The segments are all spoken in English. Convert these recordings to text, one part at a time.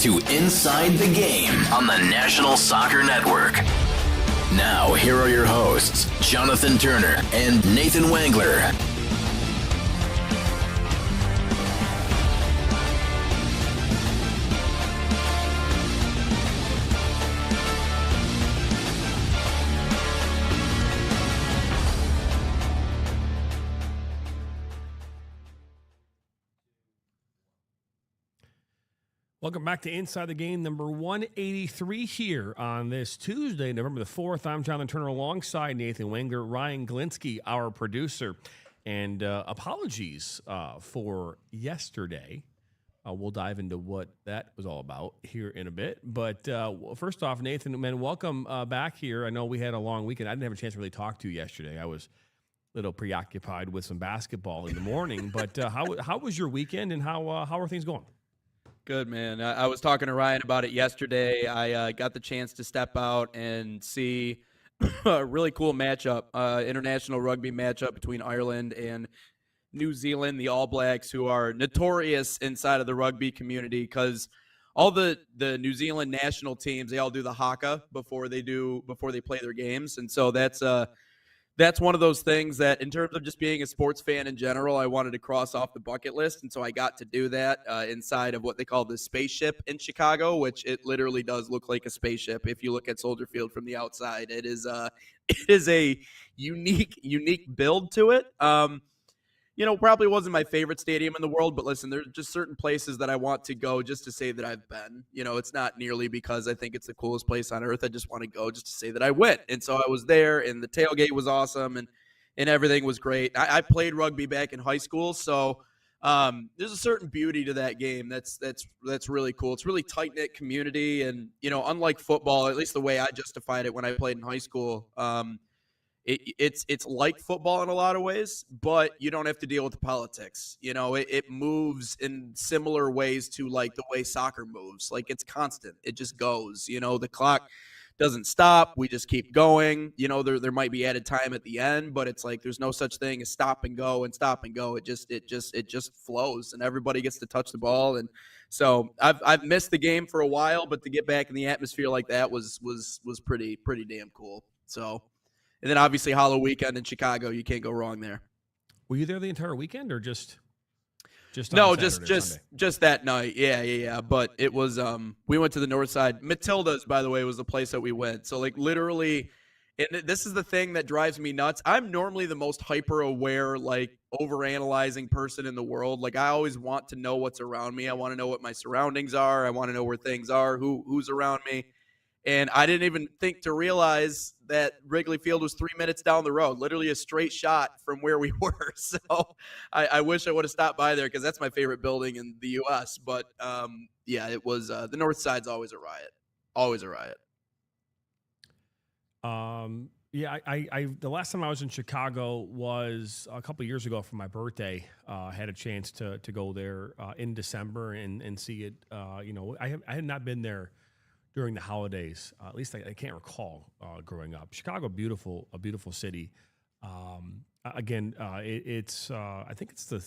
to Inside the Game on the National Soccer Network. Now, here are your hosts, Jonathan Turner and Nathan Wangler. Welcome back to Inside the Game, number 183 here on this Tuesday, November the 4th. I'm Jonathan Turner alongside Nathan Wangler, Ryan Glinsky, our producer. And apologies for yesterday. We'll dive into what that was all about here in a bit. But first off, Nathan, man, welcome back here. I know we had a long weekend. I didn't have a chance to really talk to you yesterday. I was a little preoccupied with some basketball in the morning. But how was your weekend, and how are things going? Good, man. I was talking to Ryan about it yesterday. I got the chance to step out and see a really cool matchup, international rugby matchup between Ireland and New Zealand, the All Blacks, who are notorious inside of the rugby community because all the New Zealand national teams, they all do the haka before they play their games. And so that's one of those things that, in terms of just being a sports fan in general, I wanted to cross off the bucket list. And so I got to do that inside of what they call the spaceship in Chicago, which it literally does look like a spaceship. If you look at Soldier Field from the outside, it is a unique build to it. Probably wasn't my favorite stadium in the world, but listen, there's just certain places that I want to go just to say that I've been. It's not nearly because I think it's the coolest place on earth. I just want to go just to say that I went. And so I was there, and the tailgate was awesome, and everything was great. I played rugby back in high school, so there's a certain beauty to that game that's really cool. It's really tight-knit community, and, unlike football, at least the way I justified it when I played in high school, It's like football in a lot of ways, but you don't have to deal with the politics. It moves in similar ways to like the way soccer moves. Like, it's constant. It just goes. The clock doesn't stop. We just keep going. There might be added time at the end, but it's like there's no such thing as stop and go and stop and go. It just flows, and everybody gets to touch the ball. And so I've missed the game for a while, but to get back in the atmosphere like that was pretty damn cool. So. And then obviously Hollow Weekend in Chicago, you can't go wrong there. Were you there the entire weekend, or just no, just that night. Yeah. But it was we went to the north side. Matilda's, by the way, was the place that we went. So like literally, and this is the thing that drives me nuts. I'm normally the most hyper aware, like overanalyzing person in the world. Like, I always want to know what's around me. I want to know what my surroundings are. I want to know where things are, who's around me. And I didn't even think to realize that Wrigley Field was 3 minutes down the road, literally a straight shot from where we were. So I wish I would have stopped by there because that's my favorite building in the U.S. But, it was the north side's always a riot. Always a riot. I the last time I was in Chicago was a couple of years ago for my birthday. I had a chance to go there in December and see it. I had not been there during the holidays. At least I can't recall growing up. Chicago, a beautiful city. It's I think it's the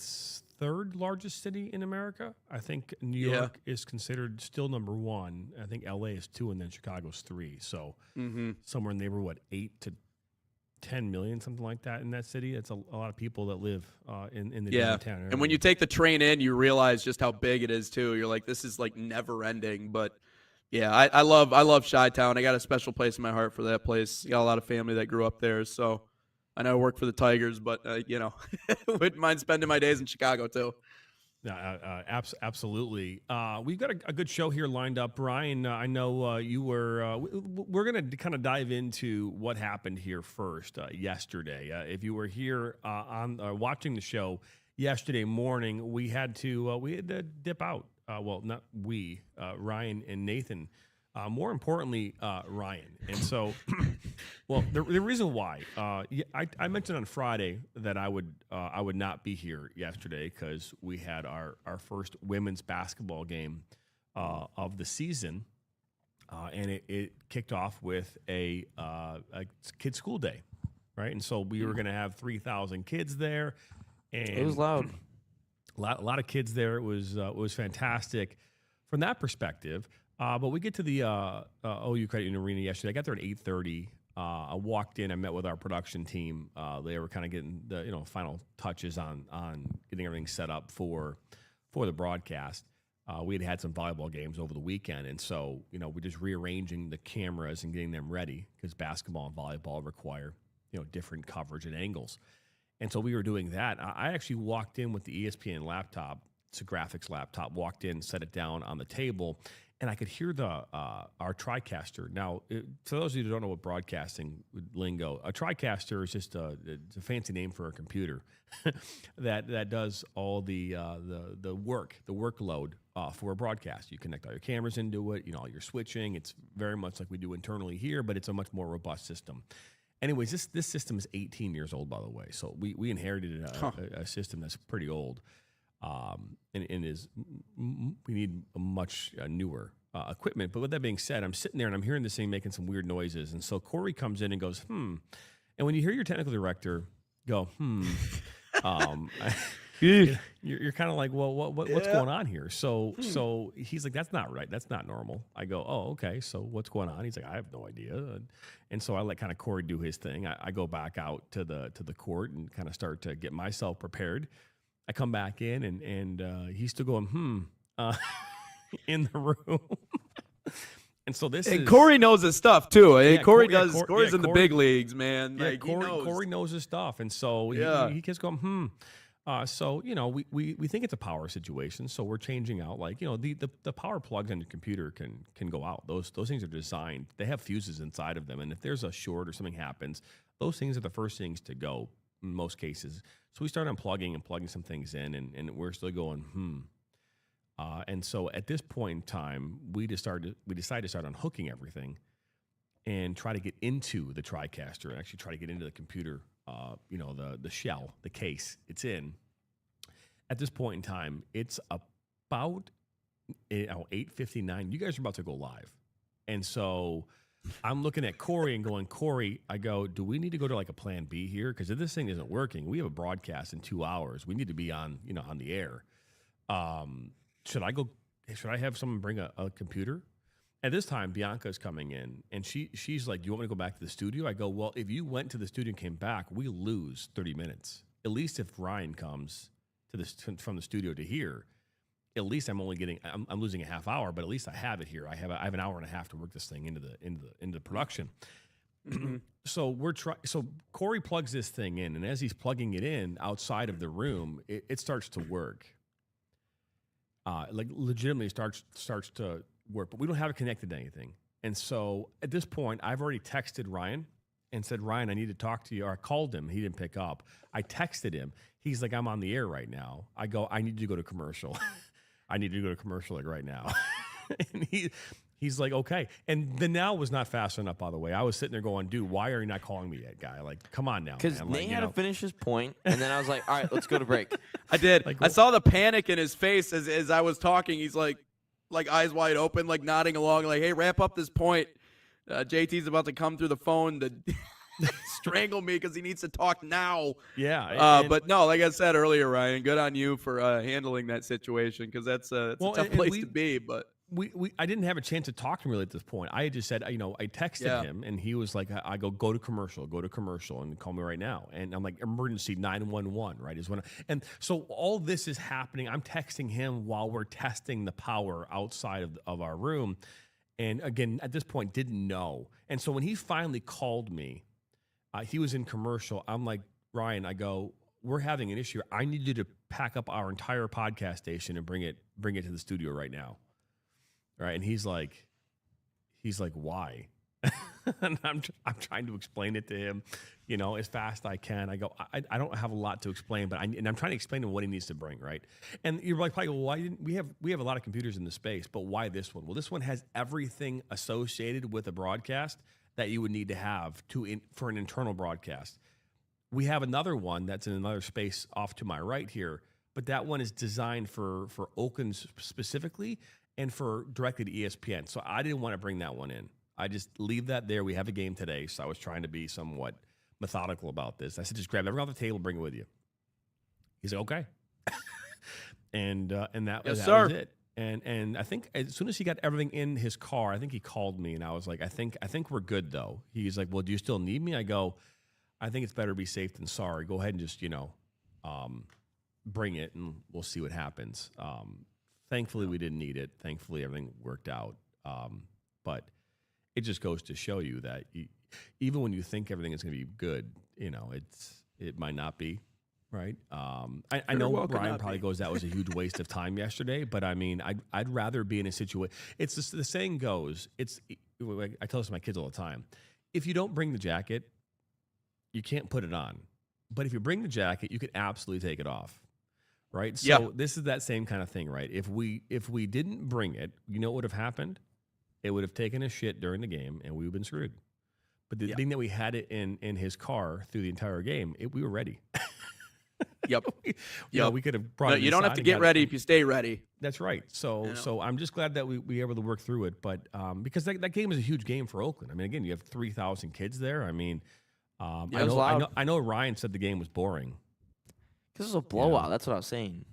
third largest city in America. I think New York is considered still number one. I think LA is 2, and then Chicago's 3. So somewhere in the neighborhood, 8 to 10 million, something like that in that city. It's a lot of people that live in the downtown area. And when you take the train in, you realize just how big it is too. You're like, this is like never ending. But yeah, I love Chi-Town. I got a special place in my heart for that place. Got a lot of family that grew up there. So I know I work for the Tigers, but wouldn't mind spending my days in Chicago too. Absolutely. We've got a good show here lined up. Ryan, I know you were. We're going to kind of dive into what happened here first yesterday. If you were here on watching the show yesterday morning, we had to dip out. Not we, Ryan and Nathan. More importantly, Ryan. And so, the reason why I mentioned on Friday that I would not be here yesterday because we had our first women's basketball game of the season, and it kicked off with a kids' school day, right? And so we were going to have 3,000 kids there, and it was loud. A lot of kids there. It was fantastic. from that perspective, but we get to the OU Credit Union Arena yesterday. I got there at 8:30. I walked in. I met with our production team. They were kind of getting the final touches on getting everything set up for the broadcast. We had some volleyball games over the weekend, and so we're just rearranging the cameras and getting them ready because basketball and volleyball require different coverage and angles. And so we were doing that. I actually walked in with the ESPN laptop. It's a graphics laptop. Walked in, set it down on the table, and I could hear our TriCaster. Now, for those of you who don't know what broadcasting lingo, a TriCaster is just it's a fancy name for a computer that does all the workload for a broadcast. You connect all your cameras into it, all your switching. It's very much like we do internally here, but it's a much more robust system. Anyways, this system is 18 years old, by the way. So we inherited a system that's pretty old. And we need a much newer equipment. But with that being said, I'm sitting there and I'm hearing this thing making some weird noises. And so Corey comes in and goes, And when you hear your technical director go, you're kind of like, well, what's going on here? So he's like, that's not right. That's not normal. I go, oh, okay. So what's going on? He's like, I have no idea. And so I let kind of Corey do his thing. I go back out to the court and kind of start to get myself prepared. I come back in and he's still going, in the room. And so Corey knows his stuff too. Yeah, Corey's in the big leagues, man. Yeah, Corey knows his stuff. And so he keeps going, So, we think it's a power situation. So we're changing out the power plugs on your computer can go out. Those things are designed. They have fuses inside of them. And if there's a short or something happens, those things are the first things to go in most cases. So we start unplugging and plugging some things in, and we're still going, and so at this point in time, we decided to start unhooking everything and try to get into the TriCaster and actually try to get into the computer, the shell, the case it's in. At this point in time, it's about 8:59. You guys are about to go live. And so I'm looking at Corey and going, Corey, I go, do we need to go to a plan B here? Because if this thing isn't working, we have a broadcast in 2 hours. We need to be on the air. Should I have someone bring a computer? At this time, Bianca's coming in, and she's like, do you want me to go back to the studio? I go, well, if you went to the studio and came back, we lose 30 minutes. At least if Ryan comes from the studio to here, at least I'm losing a half hour, but at least I have it here. I have an hour and a half to work this thing into the production. So so Corey plugs this thing in, and as he's plugging it in outside of the room, it starts to work. Legitimately starts to work, but we don't have it connected to anything. And so at this point, I've already texted Ryan and said, Ryan, I need to talk to you. Or I called him. He didn't pick up. I texted him. He's like, I'm on the air right now. I go, I need you to go to commercial. I need you to go to commercial right now. And he's like, okay. And the now was not fast enough, by the way. I was sitting there going, dude, why are you not calling me yet, guy? Come on now. Because Nate had to finish his point, and then I was like, all right, let's go to break. I did. I saw the panic in his face as I was talking. He's like eyes wide open, nodding along, hey, wrap up this point. JT's about to come through the phone to strangle me because he needs to talk now. Yeah. But no, like I said earlier, Ryan, good on you for handling that situation because that's a tough place to be. But I didn't have a chance to talk to him really at this point. I had just said, I texted him and he was like, I go to commercial and call me right now. And I'm like, emergency 911, right? And so all this is happening. I'm texting him while we're testing the power outside of our room. And again, at this point, didn't know. And so when he finally called me, he was in commercial. I'm like, Ryan, I go, we're having an issue. I need you to pack up our entire podcast station and bring it to the studio right now. Right. And he's like, why? And I'm trying to explain it to him, as fast as I can. I go, I don't have a lot to explain, but I'm trying to explain to him what he needs to bring. Right. And you're like, well, why didn't we have a lot of computers in the space, but why this one? Well, this one has everything associated with a broadcast that you would need to have for an internal broadcast. We have another one that's in another space off to my right here, but that one is designed for Oakland specifically and for directly to ESPN. So I didn't want to bring that one in. I just leave that there. We have a game today, so I was trying to be somewhat methodical about this. I said, just grab everything off the table, bring it with you. He's like, okay. and that was it. And I think as soon as he got everything in his car, I think he called me, and I was like, I think we're good though. He's like, well, do you still need me? I go, I think it's better to be safe than sorry. Go ahead and just bring it, and we'll see what happens. Thankfully, we didn't need it. Thankfully, everything worked out. But it just goes to show you that even when you think everything is going to be good, it might not be. Right. I know Brian probably goes, that was a huge waste of time yesterday, but I mean, I'd rather be in a situation. It's just, the saying goes, I tell this to my kids all the time. If you don't bring the jacket, you can't put it on. But if you bring the jacket, you can absolutely take it off. Right. So this is that same kind of thing, right? If we didn't bring it, you know what would have happened? It would have taken a shit during the game and we would have been screwed. But the thing that we had it in his car through the entire game, we were ready. Yep. We could have brought it. You don't have to get ready if you stay ready. That's right. So I'm just glad that we were able to work through it. But because that game is a huge game for Oakland. I mean, again, you have 3,000 kids there. I mean, I know Ryan said the game was boring. Because it was a blowout. That's what I was saying.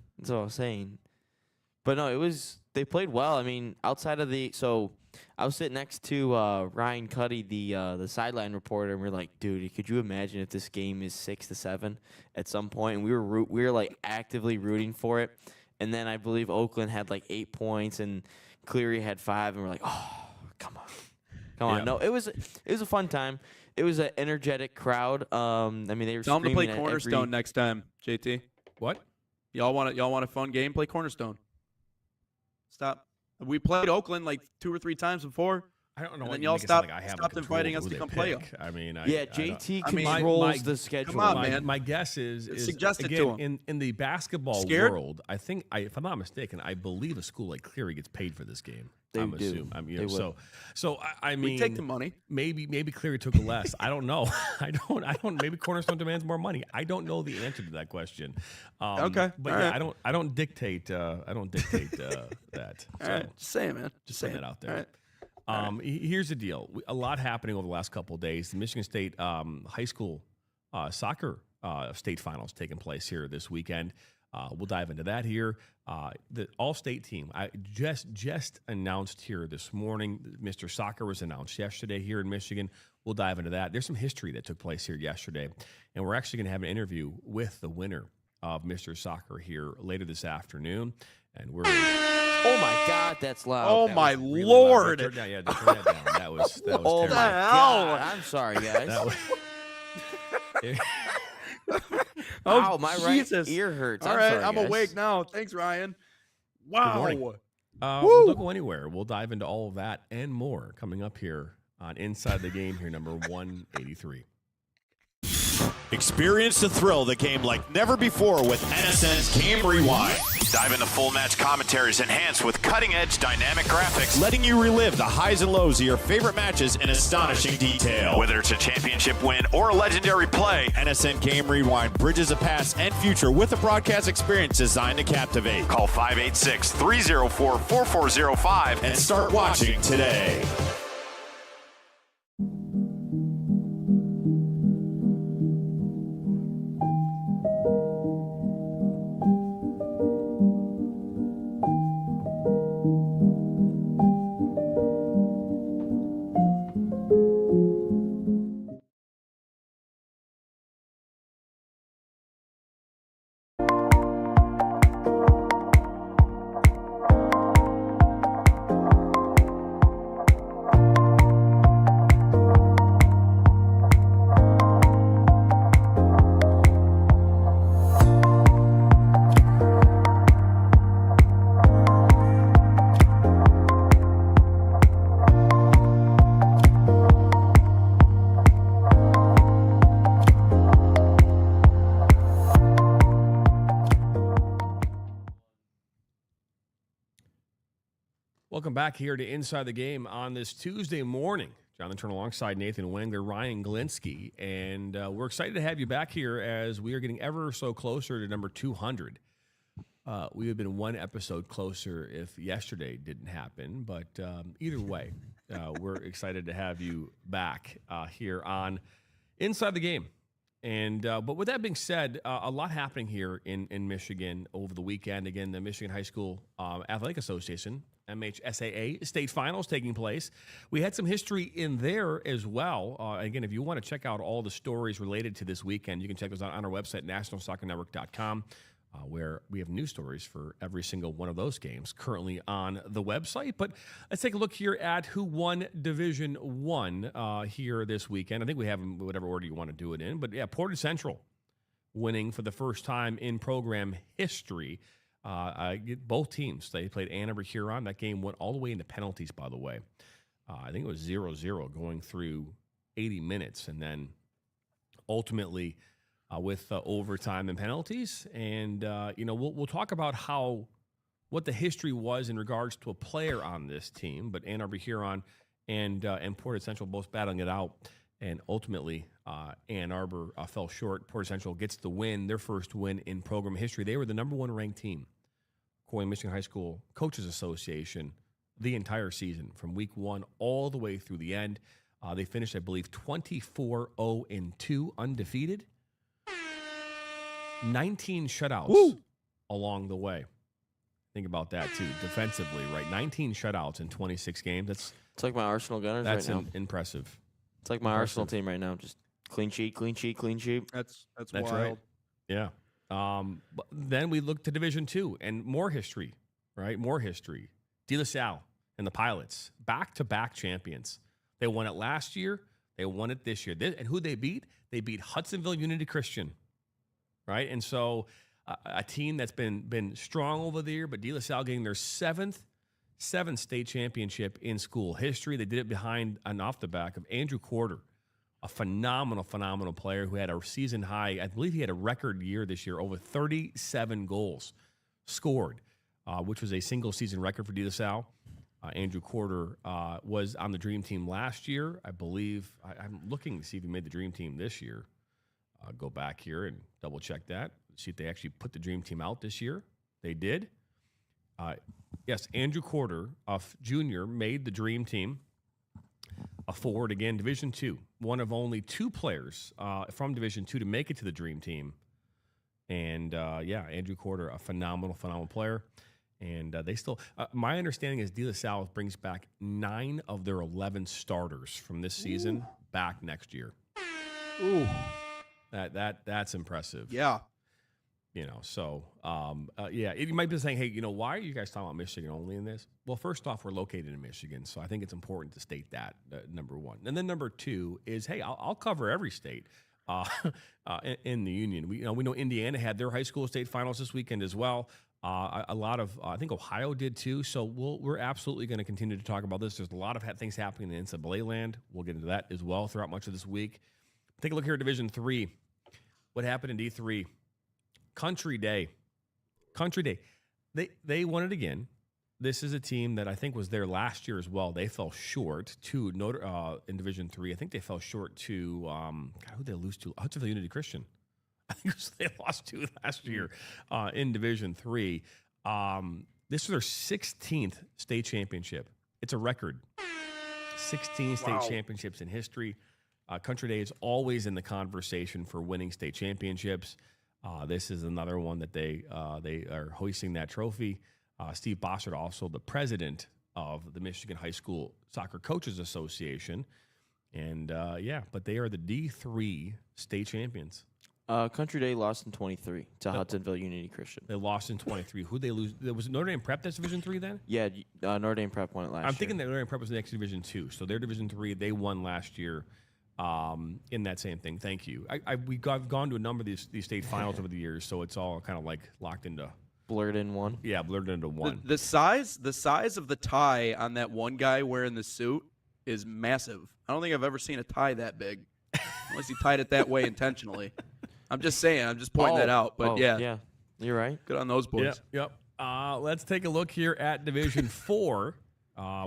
But no, they played well. I mean, outside of I was sitting next to Ryan Cuddy, the sideline reporter, and we're like, dude, could you imagine if this game is 6-7 at some point? And we were like actively rooting for it. And then I believe Oakland had like 8 points and Cleary had 5, and we're like, oh, come on. No, it was a fun time. It was an energetic crowd. I mean, they were tell them to play screaming at Cornerstone next time, JT. What? Y'all want a fun game? Play Cornerstone. Stop. We played Oakland like 2 or 3 times before. I don't know. And then y'all stopped inviting us to come play them. I mean, JT controls the schedule. Come on, man. My guess is suggest it again, to him. in the basketball world, I think, if I'm not mistaken, I believe a school like Cleary gets paid for this game. They I'm do. assuming. I mean, They would. so I mean, We take the money. Maybe Cleary took less. I don't know. I don't. Maybe Cornerstone demands more money. I don't know the answer to that question. Okay, but all yeah, right. I don't dictate. that. All right, just saying, man. Just saying putting that out there. All right. Here's the deal. A lot happening over the last couple of days. The Michigan State high school soccer state finals taking place here this weekend. We'll dive into that here. The all-state team, I just announced here this morning. Mr. Soccer was announced yesterday here in Michigan. We'll dive into that. There's some history that took place here yesterday, and we're actually going to have an interview with the winner of Mr. Soccer here later this afternoon. And we're Oh my God, that's loud. Oh That my was really Lord! loud. Turn that down. That was Oh terrible. my God. I'm sorry, guys. That was- Ow, my Jesus. right ear hurts. All I'm right, sorry, I'm guys. awake now. Thanks, Ryan. Good Wow. morning. Woo! Don't go anywhere. We'll dive into all of that and more coming up here on Inside the Game here, number 183. Experience the thrill of the game like never before with NSN's Game Rewind. Dive into full match commentaries enhanced with cutting-edge dynamic graphics. Letting you relive the highs and lows of your favorite matches in astonishing detail. Whether it's a championship win or a legendary play, NSN Game Rewind bridges the past and future with a broadcast experience designed to captivate. call 586-304-4405 And start watching today. Welcome back here to Inside the Game on this Tuesday morning. Jonathan Turner alongside Nathan Wengler, Ryan Glinsky, and we're excited to have you back here as we are getting ever so closer to number 200. We have been one episode closer if yesterday didn't happen, but either way, we're excited to have you back here on Inside the Game. And but with that being said, a lot happening here in Michigan over the weekend. Again, the Michigan High School Athletic Association, MHSAA, state finals taking place. We had some history in there as well. Again, if you want to check out all the stories related to this weekend, you can check those out on our website, nationalsoccernetwork.com. Where we have news stories for every single one of those games currently on the website. But let's take a look here at who won Division I here this weekend. I think we have them whatever order you want to do it in. But yeah, Portage Central winning for the first time in program history. Both teams, they played Ann Arbor Huron. That game went all the way into penalties, by the way. I think it was 0-0 going through 80 minutes. And then ultimately with overtime and penalties. And, we'll talk about what the history was in regards to a player on this team. But Ann Arbor Huron and Portage Central both battling it out. And ultimately, Ann Arbor fell short. Portage Central gets the win, their first win in program history. They were the number one ranked team, according to Michigan High School Coaches Association, the entire season, from week 1 all the way through the end. They finished, I believe, 24-0-2, undefeated. 19 shutouts along the way. Think about that, too, defensively, right? 19 shutouts in 26 games. It's like my Arsenal Gunners right now. That's impressive. It's like my Arsenal team right now. Just clean sheet, clean sheet, clean sheet. That's wild. right. Yeah. But then we look to Division II and more history, right? More history. De La Salle and the Pilots, back-to-back champions. They won it last year. They won it this year. And who they beat? They beat Hudsonville Unity Christian, right? And so a team that's been strong over the year, but De La Salle getting their seventh state championship in school history. They did it behind and off the back of Andrew Quarter, a phenomenal player who had a season high. I believe he had a record year this year, over 37 goals scored, which was a single season record for De La Salle. Andrew Quarter was on the Dream Team last year. I believe I'm looking to see if he made the Dream Team this year. Go back here and double check that. See if they actually put the Dream Team out this year. They did. Yes, Andrew Quarter, Jr., made the Dream Team. A forward, again, Division II. One of only 2 players from Division II to make it to the Dream Team. And, Andrew Quarter, a phenomenal player. And they still, my understanding is De La Salle brings back 9 of their 11 starters from this season back next year. Ooh. That's impressive. Yeah. You might be saying, hey, why are you guys talking about Michigan only in this? Well, first off, we're located in Michigan, so I think it's important to state that, number one. And then number 2 is, hey, I'll cover every state in the union. We know Indiana had their high school state finals this weekend as well. A lot of, I think Ohio did too. So we're absolutely going to continue to talk about this. There's a lot of things happening in the NCAA land. We'll get into that as well throughout much of this week. Take a look here at Division III. What happened in D3? Country Day. They won it again. This is a team that I think was there last year as well. They fell short to in Division III. I think they fell short to who did they lose to? Hudsonville Unity Christian. I think they lost 2 last year in Division III. This is their 16th state championship. It's a record. 16 state championships in history. Country Day is always in the conversation for winning state championships. This is another one that they are hoisting that trophy. Steve Bossert, also the president of the Michigan High School Soccer Coaches Association. And, but they are the D3 state champions. Country Day lost in 23 to Hudsonville Unity Christian. They lost in 23. Who'd they lose? Was Notre Dame Prep that's Division III then? Yeah, Notre Dame Prep won it last year. I'm thinking that Notre Dame Prep was the next Division II. So they're Division III. They won last year in that same thing. Thank you. I've gone to a number of these state finals over the years, so it's all kind of like locked into. Blurred in one? Yeah, blurred into one. The size of the tie on that one guy wearing the suit is massive. I don't think I've ever seen a tie that big, unless he tied it that way intentionally. I'm just saying. I'm just pointing that out. But yeah, you're right. Good on those boys. Yep. Let's take a look here at Division IV,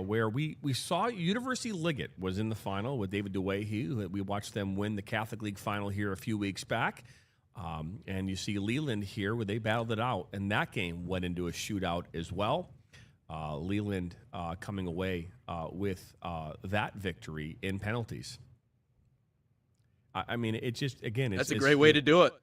where we saw University Liggett was in the final with David DeWahey. We watched them win the Catholic League final here a few weeks back. And you see Leland here where they battled it out. And that game went into a shootout as well. Leland coming away with that victory in penalties. I mean, it's just, again, That's a great way to do it.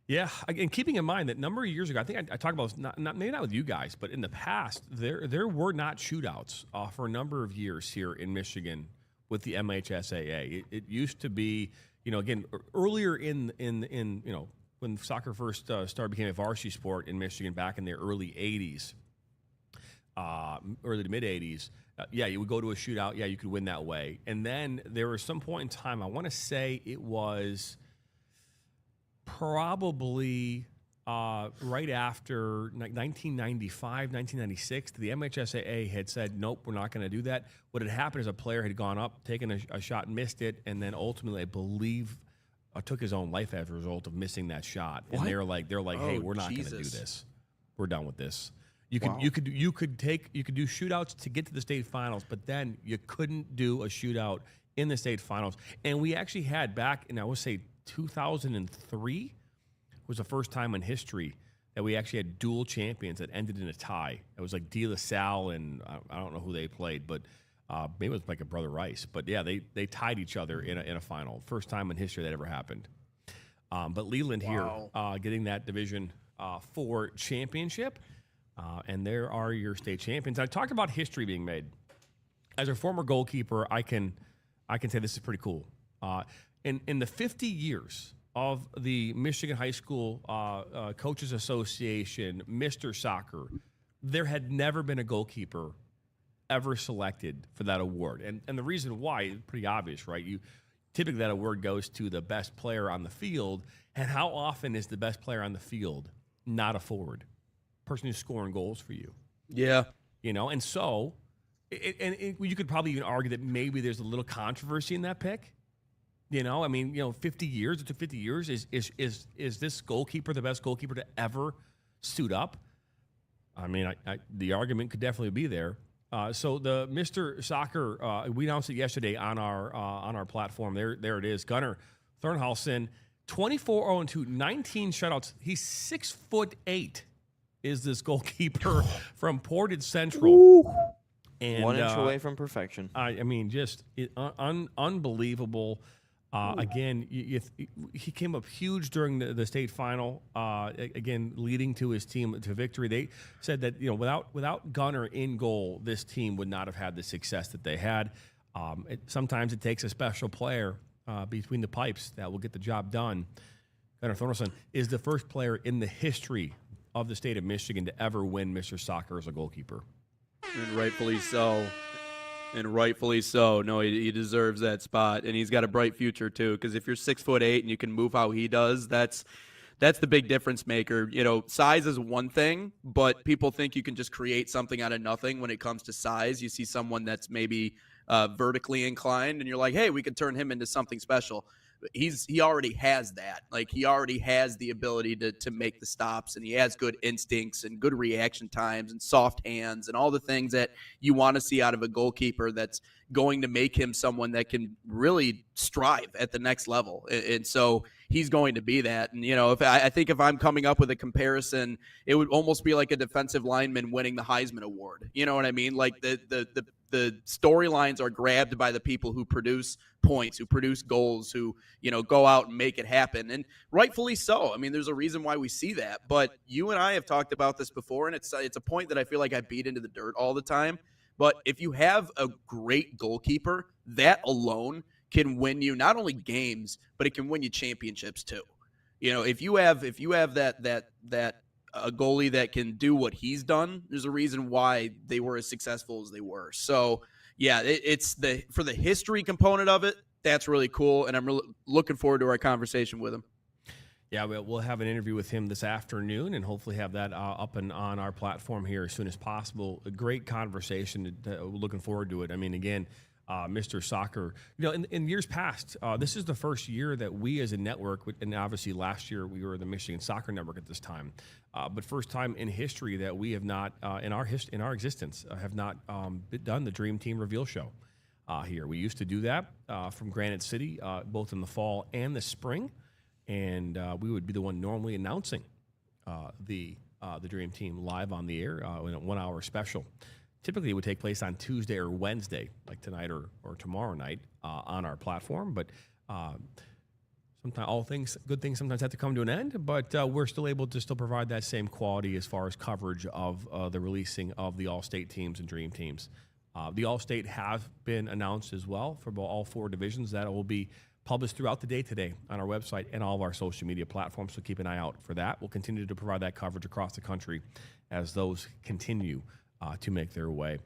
Yeah, and keeping in mind that a number of years ago, I think I talked about this, maybe not with you guys, but in the past, there were not shootouts for a number of years here in Michigan with the MHSAA. It used to be, again, earlier in when soccer first started became a varsity sport in Michigan back in the early 80s, early to mid 80s. Yeah, you would go to a shootout. Yeah, you could win that way. And then there was some point in time, I want to say it was probably right after 1995, 1996, the MHSAA had said, nope, we're not going to do that. What had happened is a player had gone up, taken a shot, missed it, and then ultimately, I believe, took his own life as a result of missing that shot. And they're like, hey, we're not going to do this. We're done with this. You could do shootouts to get to the state finals, but then you couldn't do a shootout in the state finals. And we actually had back in, I would say, 2003 was the first time in history that we actually had dual champions that ended in a tie. It was like De La Salle and I don't know who they played, but maybe it was like a Brother Rice. But yeah, they tied each other in a final. First time in history that ever happened. But Leland here getting that Division 4 championship, and there are your state champions. I talked about history being made. As a former goalkeeper, I can say this is pretty cool. In the 50 years of the Michigan High School Coaches Association, Mr. Soccer, there had never been a goalkeeper ever selected for that award. And the reason why is pretty obvious, right? Typically that award goes to the best player on the field. And how often is the best player on the field not a forward? Person who's scoring goals for you. Yeah. And so, you could probably even argue that maybe there's a little controversy in that pick. 50 years. It took 50 years. Is this goalkeeper the best goalkeeper to ever suit up? I mean, the argument could definitely be there. So the Mr. Soccer, we announced it yesterday on our platform. There it is. Gunnar Thornhalsen, 24-0-2, 19 shutouts. He's 6'8". Is this goalkeeper from Portage Central? Ooh. And 1 inch away from perfection. I mean, just unbelievable. Again, he came up huge during the state final. Again, leading to his team to victory. They said that without Gunnar in goal, this team would not have had the success that they had. Sometimes it takes a special player between the pipes that will get the job done. Gunnar Thornhalsen is the first player in the history of the state of Michigan to ever win Mr. Soccer as a goalkeeper. And rightfully so. No, he deserves that spot, and he's got a bright future too. Because if you're 6'8" and you can move how he does, that's the big difference maker. Size is one thing, but people think you can just create something out of nothing when it comes to size. You see someone that's maybe vertically inclined, and you're like, hey, we could turn him into something special. He already has that. Like, he already has the ability to make the stops, and he has good instincts and good reaction times and soft hands and all the things that you want to see out of a goalkeeper that's going to make him someone that can really strive at the next level. And so he's going to be that. And, I think if I'm coming up with a comparison, it would almost be like a defensive lineman winning the Heisman Award. You know what I mean? Like the storylines are grabbed by the people who produce points, who produce goals, who, go out and make it happen. And rightfully so. I mean, there's a reason why we see that. But you and I have talked about this before, and it's a point that I feel like I beat into the dirt all the time. But if you have a great goalkeeper, that alone can win you not only games, but it can win you championships too. If you have that a goalie that can do what he's done, there's a reason why they were as successful as they were. So yeah, it's for the history component of it. That's really cool, and I'm really looking forward to our conversation with him. Yeah, we'll have an interview with him this afternoon, and hopefully have that up and on our platform here as soon as possible. A great conversation. Looking forward to it. I mean, again, Mr. Soccer, in years past, this is the first year that we as a network, and obviously last year we were the Michigan Soccer Network at this time, but first time in history that we have not, in our existence, have not done the Dream Team Reveal Show here. We used to do that from Granite City, both in the fall and the spring. And we would be the one normally announcing the Dream Team live on the air in a 1 hour special. Typically, it would take place on Tuesday or Wednesday, like tonight or tomorrow night on our platform. But sometimes good things sometimes have to come to an end, but we're still able to still provide that same quality as far as coverage of the releasing of the All-State teams and Dream teams. The All-State have been announced as well for all 4 divisions. That will be published throughout the day today on our website and all of our social media platforms, so keep an eye out for that. We'll continue to provide that coverage across the country as those continue to make their way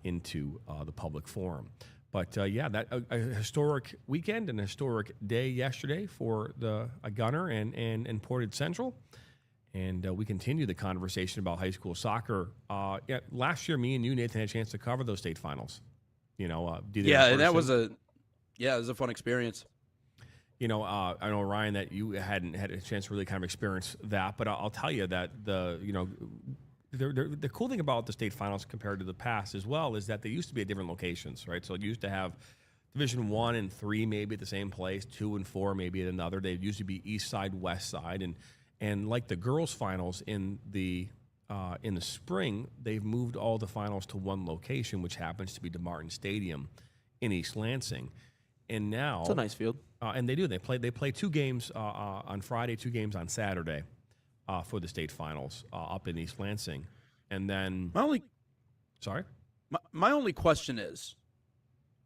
into the public forum. But that a historic weekend and a historic day yesterday for the Gunner and Portage Central. And we continue the conversation about high school soccer. Last year, me and you, Nathan, had a chance to cover those state finals. And that was it was a fun experience. I know, Ryan, that you hadn't had a chance to really kind of experience that, but I'll tell you that the cool thing about the state finals compared to the past as well is that they used to be at different locations, right? So it used to have Division 1 and 3 maybe at the same place, 2 and 4 maybe at another. They used to be east side, west side, and like the girls' finals in the spring, they've moved all the finals to one location, which happens to be DeMartin Stadium in East Lansing. And now it's a nice field. And they do. They play 2 games on Friday, 2 games on Saturday for the state finals up in East Lansing. And then my only question is,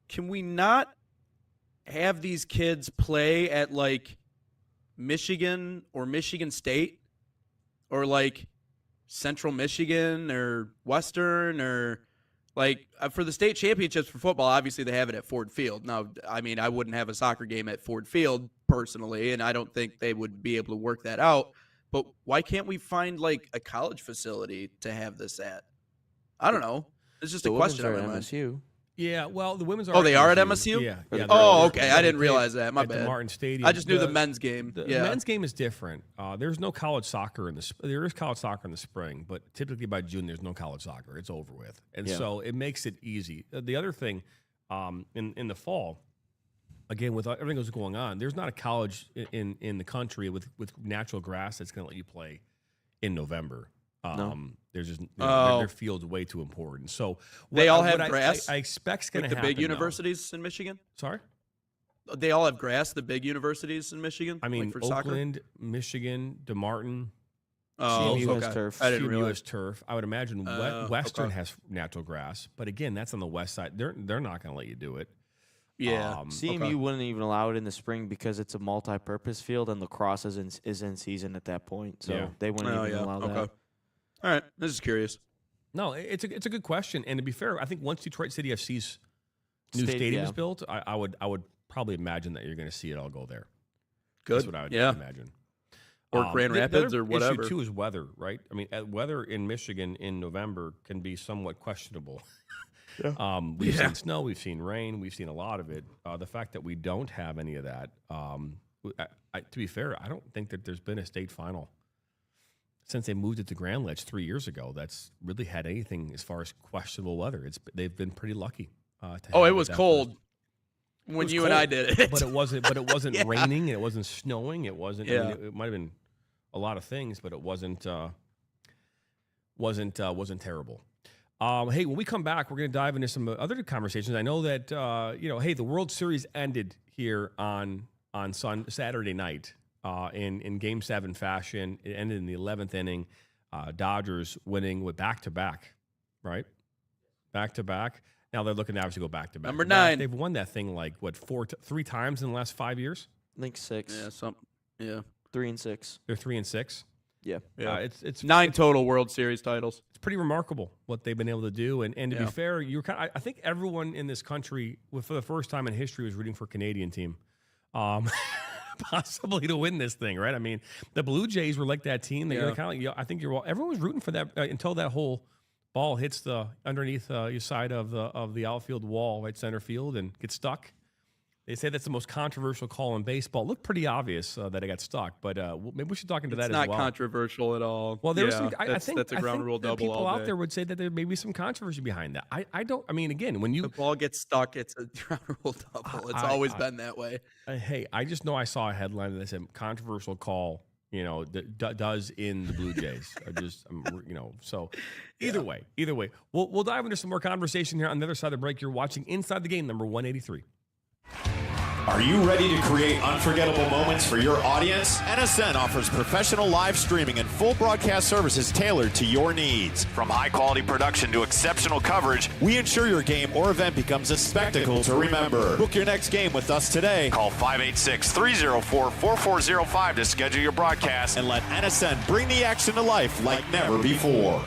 can we not have these kids play at like Michigan or Michigan State or like Central Michigan or Western or like for the state championships for football? Obviously they have it at Ford Field. Now, I mean, I wouldn't have a soccer game at Ford Field personally, and I don't think they would be able to work that out. But why can't we find like a college facility to have this at? I don't know. It's just a question on my mind. MSU. Yeah, well, the women's are. Oh, they are at MSU? Yeah. Oh, okay. I didn't realize that. My at bad. the Martin Stadium. I just knew the men's game. The yeah. men's game is different. There's no college soccer there is college soccer in the spring, but typically by June there's no college soccer. It's over with, and so it makes it easy. The other thing, in the fall, again with everything that's going on, there's not a college in the country with natural grass that's going to let you play in November. There's just their field's way too important. So they all have grass. I expect's going to happen. The big universities in Michigan. Sorry, they all have grass. The big universities in Michigan. I mean, like for Oakland, soccer? Michigan, DeMartin. CMU has turf. I didn't CMU realize. has turf. I would imagine Western has natural grass, but again, that's on the west side. They're not going to let you do it. Yeah, CMU wouldn't even allow it in the spring because it's a multi-purpose field and lacrosse is in season at that point, so they wouldn't even allow that. All right, this is curious. No, it's a good question, and to be fair, I think once Detroit City FC's new stadium is built, I would probably imagine that you're going to see it all go there. Good. That's what I would imagine. Or Grand Rapids or whatever. Issue too is weather, right? I mean, weather in Michigan in November can be somewhat questionable. We've seen snow, we've seen rain, we've seen a lot of it. The fact that we don't have any of that, to be fair, I don't think that there's been a state final since they moved it to Grand Ledge 3 years ago that's really had anything as far as questionable weather. They've been pretty lucky. It was cold when you and I did it, but it wasn't raining. It wasn't snowing. It wasn't. I mean, it might have been a lot of things, but it wasn't terrible. Hey, when we come back, we're going to dive into some other conversations. I know that the World Series ended here on Saturday night in Game 7 fashion. It ended in the 11th inning. Dodgers winning with back-to-back, right? Back-to-back. Now they're looking to obviously go back-to-back. Number 9. They've won that thing like, 3 times in the last 5 years? I think 6. Yeah, 3 and 6. They're 3 and 6? Yeah. It's 9 total World Series titles. It's pretty remarkable what they've been able to do. And to be fair, I think everyone in this country, for the first time in history, was rooting for a Canadian team. Possibly to win this thing, right? I mean, the Blue Jays were like that team. They're kind of I think everyone was rooting for that until that whole ball hits the underneath your side of the outfield wall, right center field, and gets stuck. They say that's the most controversial call in baseball. It looked pretty obvious that it got stuck, but maybe we should talk into that as well. It's not controversial at all. Well, there was some. I think that's a ground rule double. People all out day. there would say that there may be some controversy behind that. I don't. I mean, again, when the ball gets stuck, it's a ground rule double. It's always been that way. Hey, I just know I saw a headline that said controversial call. That does in the Blue Jays. So either way, we'll dive into some more conversation here on the other side of the break. You're watching Inside the Game, number 183. Are Are you ready to create unforgettable moments for your audience? NSN offers professional live streaming and full broadcast services tailored to your needs. From high-quality production to exceptional coverage, We ensure your game or event becomes a spectacle to remember. Book your next game with us today call 586-304-4405 to schedule your broadcast. and let NSN bring the action to life like never before.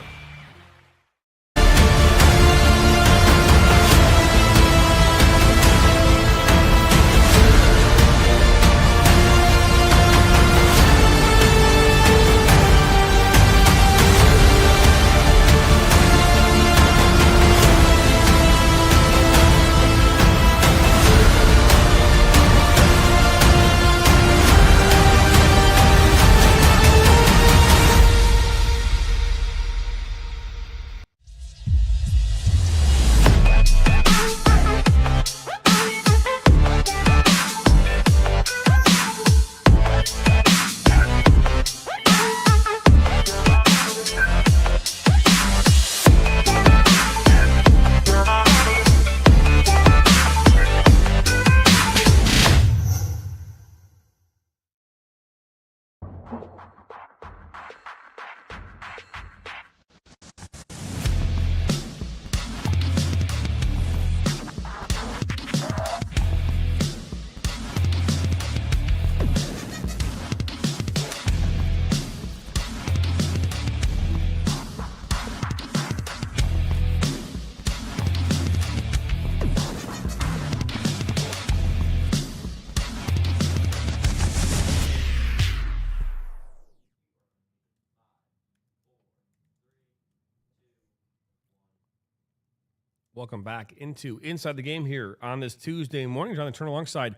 Welcome back into Inside the Game here on this Tuesday morning. Jonathan Turner alongside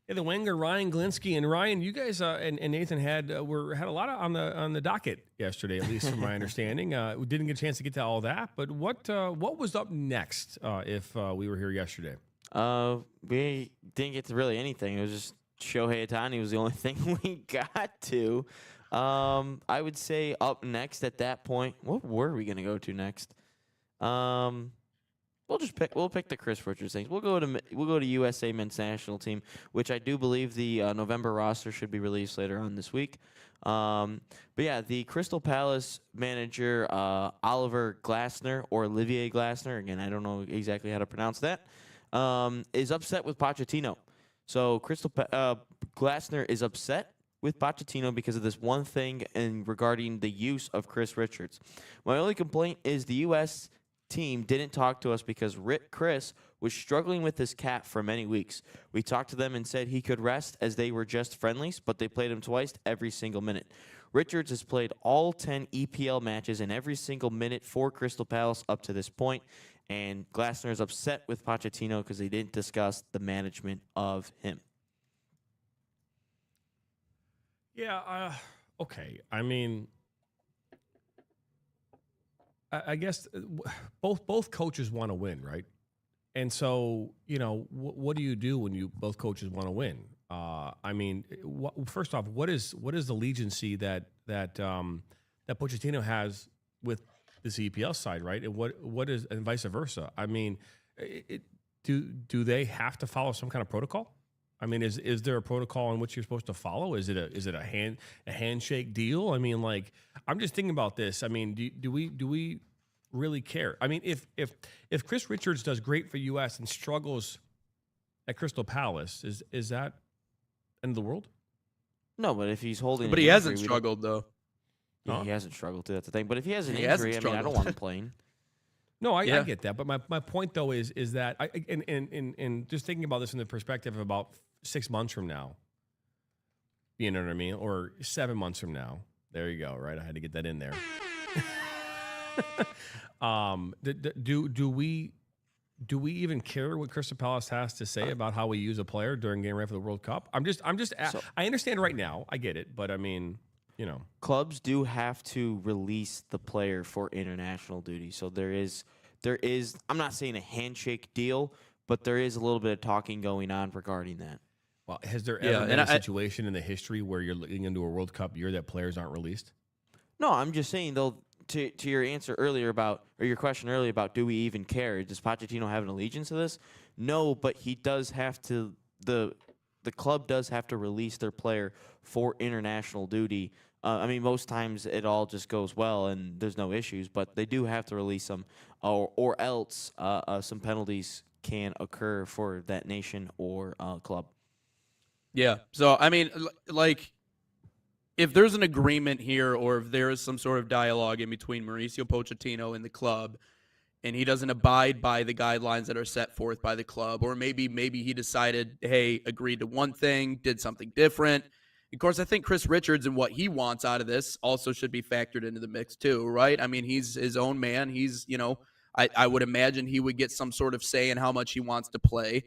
the Wenger, Ryan Glinsky. And Ryan, you guys and Nathan had a lot on the docket yesterday, at least from my understanding. We didn't get a chance to get to all that, but what was up next if we were here yesterday? We didn't get to really anything. It was just Shohei Ohtani was the only thing we got to. I would say up next at that point, what were we going to go to next? We'll pick the Chris Richards things. We'll go to USA Men's National Team, which I do believe the November roster should be released later on this week. But yeah, the Crystal Palace manager Oliver Glasner or Olivier Glasner, again I don't know exactly how to pronounce that, is upset with Pochettino. So Glasner is upset with Pochettino because of this one thing regarding the use of Chris Richards. My only complaint is the U.S. team didn't talk to us because Chris was struggling with his calf for many weeks. We talked to them and said he could rest as they were just friendlies, but they played him twice every single minute. Richards has played all 10 EPL matches in every single minute for Crystal Palace up to this point, and Glasner is upset with Pochettino because they didn't discuss the management of him. Yeah, okay. I mean, I guess both coaches want to win, right? And so, what do you do when both coaches want to win? I mean, first off, what is the allegiance that Pochettino has with this EPL side, right? And what is, and vice versa? I mean, do they have to follow some kind of protocol? I mean, is there a protocol in which you're supposed to follow? Is it a handshake deal? I mean, like, I'm just thinking about this. I mean, do we really care? I mean, if Chris Richards does great for US and struggles at Crystal Palace, is that end of the world? No, but if he's holding, But he hasn't struggled though. Yeah, he hasn't struggled. That's the thing. But if he has an He injury, hasn't I mean, I don't struggled. want him playing. No, I get that. But my point though is that and just thinking about this in the perspective of about 6 months from now, you know what I mean, or 7 months from now. There you go. Right, I had to get that in there. Do we even care what Crystal Palace has to say about how we use a player during game right for the World Cup? I understand right now. I get it, but I mean, Clubs do have to release the player for international duty. So there is, I'm not saying a handshake deal, but there is a little bit of talking going on regarding that. Well, has there ever been a situation in the history where you're looking into a World Cup year that players aren't released? No, I'm just saying though, to your answer earlier about, or your question earlier about, do we even care? Does Pochettino have an allegiance to this? No, but he does have to. the club does have to release their player for international duty. I mean, most times it all just goes well and there's no issues, but they do have to release them, or else some penalties can occur for that nation or club. Yeah. So, I mean, like, if there's an agreement here or if there is some sort of dialogue in between Mauricio Pochettino and the club, and he doesn't abide by the guidelines that are set forth by the club, or maybe he decided, hey, agreed to one thing, did something different. Of course, I think Chris Richards and what he wants out of this also should be factored into the mix too, right? I mean, he's his own man. He's, I would imagine he would get some sort of say in how much he wants to play.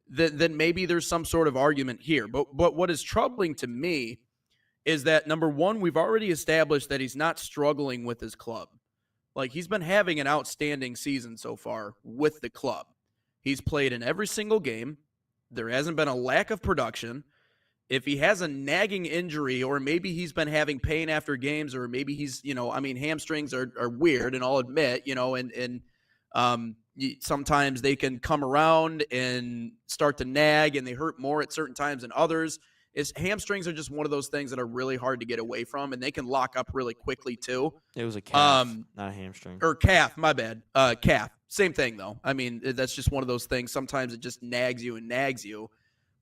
Then maybe there's some sort of argument here. But what is troubling to me is that, number one, we've already established that he's not struggling with his club. Like, he's been having an outstanding season so far with the club. He's played in every single game. There hasn't been a lack of production. If he has a nagging injury, or maybe he's been having pain after games, or maybe he's, hamstrings are weird, and I'll admit, sometimes they can come around and start to nag, and they hurt more at certain times than others. Hamstrings are just one of those things that are really hard to get away from, and they can lock up really quickly too. It was a calf, not a hamstring. Or calf, my bad. Calf. Same thing, though. I mean, that's just one of those things. Sometimes it just nags you.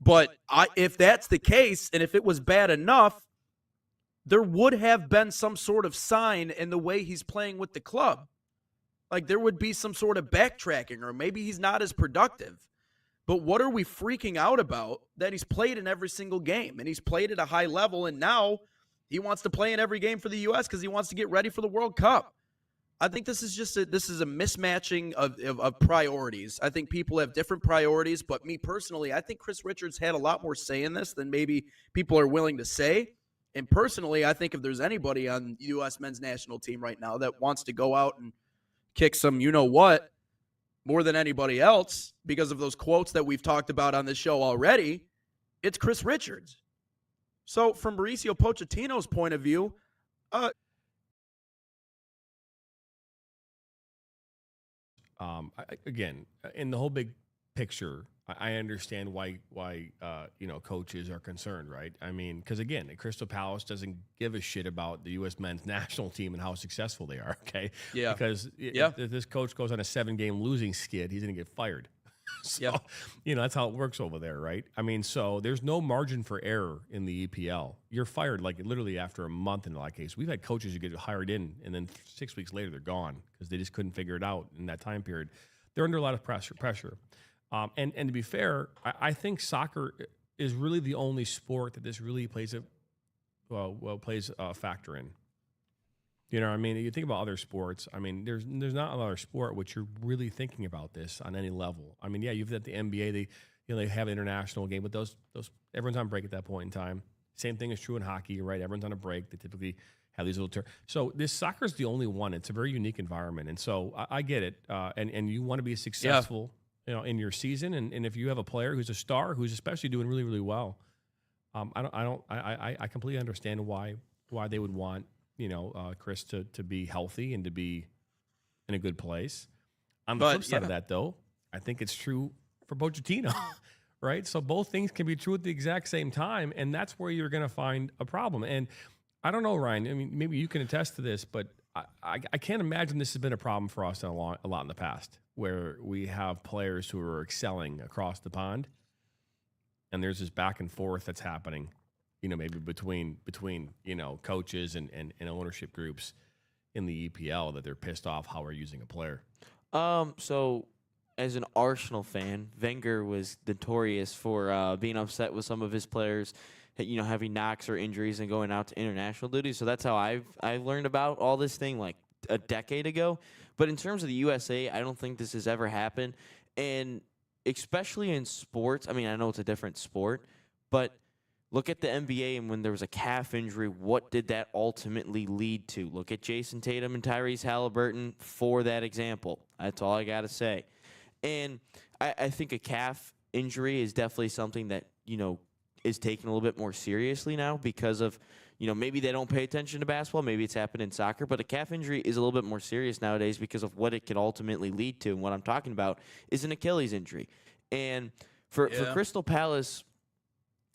But if that's the case, and if it was bad enough, there would have been some sort of sign in the way he's playing with the club. Like, there would be some sort of backtracking, or maybe he's not as productive. But what are we freaking out about that he's played in every single game, and he's played at a high level, and now he wants to play in every game for the U.S. because he wants to get ready for the World Cup? I think this is a mismatching of priorities. I think people have different priorities, but me personally, I think Chris Richards had a lot more say in this than maybe people are willing to say. And personally, I think if there's anybody on the U.S. men's national team right now that wants to go out and kick some you-know-what more than anybody else because of those quotes that we've talked about on this show already, it's Chris Richards. So from Mauricio Pochettino's point of view, again, in the whole big picture, I understand why coaches are concerned, right? I mean, because again, Crystal Palace doesn't give a shit about the U.S. men's national team and how successful they are. Okay, yeah, because if this coach goes on a 7-game losing skid, he's going to get fired. So, that's how it works over there, right? I mean, so there's no margin for error in the EPL. You're fired like literally after a month in that case. We've had coaches who get hired in, and then 6 weeks later they're gone because they just couldn't figure it out in that time period. They're under a lot of pressure. And to be fair, I think soccer is really the only sport that this really plays a factor in. You know what I mean? You think about other sports. I mean, there's not another sport which you're really thinking about this on any level. I mean, yeah, you've got the NBA. They have an international game, but those everyone's on break at that point in time. Same thing is true in hockey. You're right. Everyone's on a break. They typically have these little so this soccer is the only one. It's a very unique environment, and so I get it. And you want to be successful. Yeah. In your season, and if you have a player who's a star, who's especially doing really, really well, I completely understand why they would want Chris to be healthy and to be in a good place. On the flip side of that, though, I think it's true for Pochettino, right? So both things can be true at the exact same time, and that's where you're going to find a problem. And I don't know, Ryan. I mean, maybe you can attest to this, but I can't imagine this has been a problem for us a lot in the past, where we have players who are excelling across the pond, and there's this back and forth that's happening, maybe between coaches and ownership groups in the EPL, that they're pissed off how we're using a player. So as an Arsenal fan, Wenger was notorious for being upset with some of his players, having knocks or injuries and going out to international duty. So that's how I've learned about all this thing like a decade ago. But in terms of the USA, I don't think this has ever happened. And especially in sports, I mean, I know it's a different sport, but look at the NBA, and when there was a calf injury, what did that ultimately lead to? Look at Jason Tatum and Tyrese Halliburton for that example. That's all I got to say. And I think a calf injury is definitely something that, is taken a little bit more seriously now because of, maybe they don't pay attention to basketball. Maybe it's happened in soccer. But a calf injury is a little bit more serious nowadays because of what it can ultimately lead to. And what I'm talking about is an Achilles injury. And for Crystal Palace,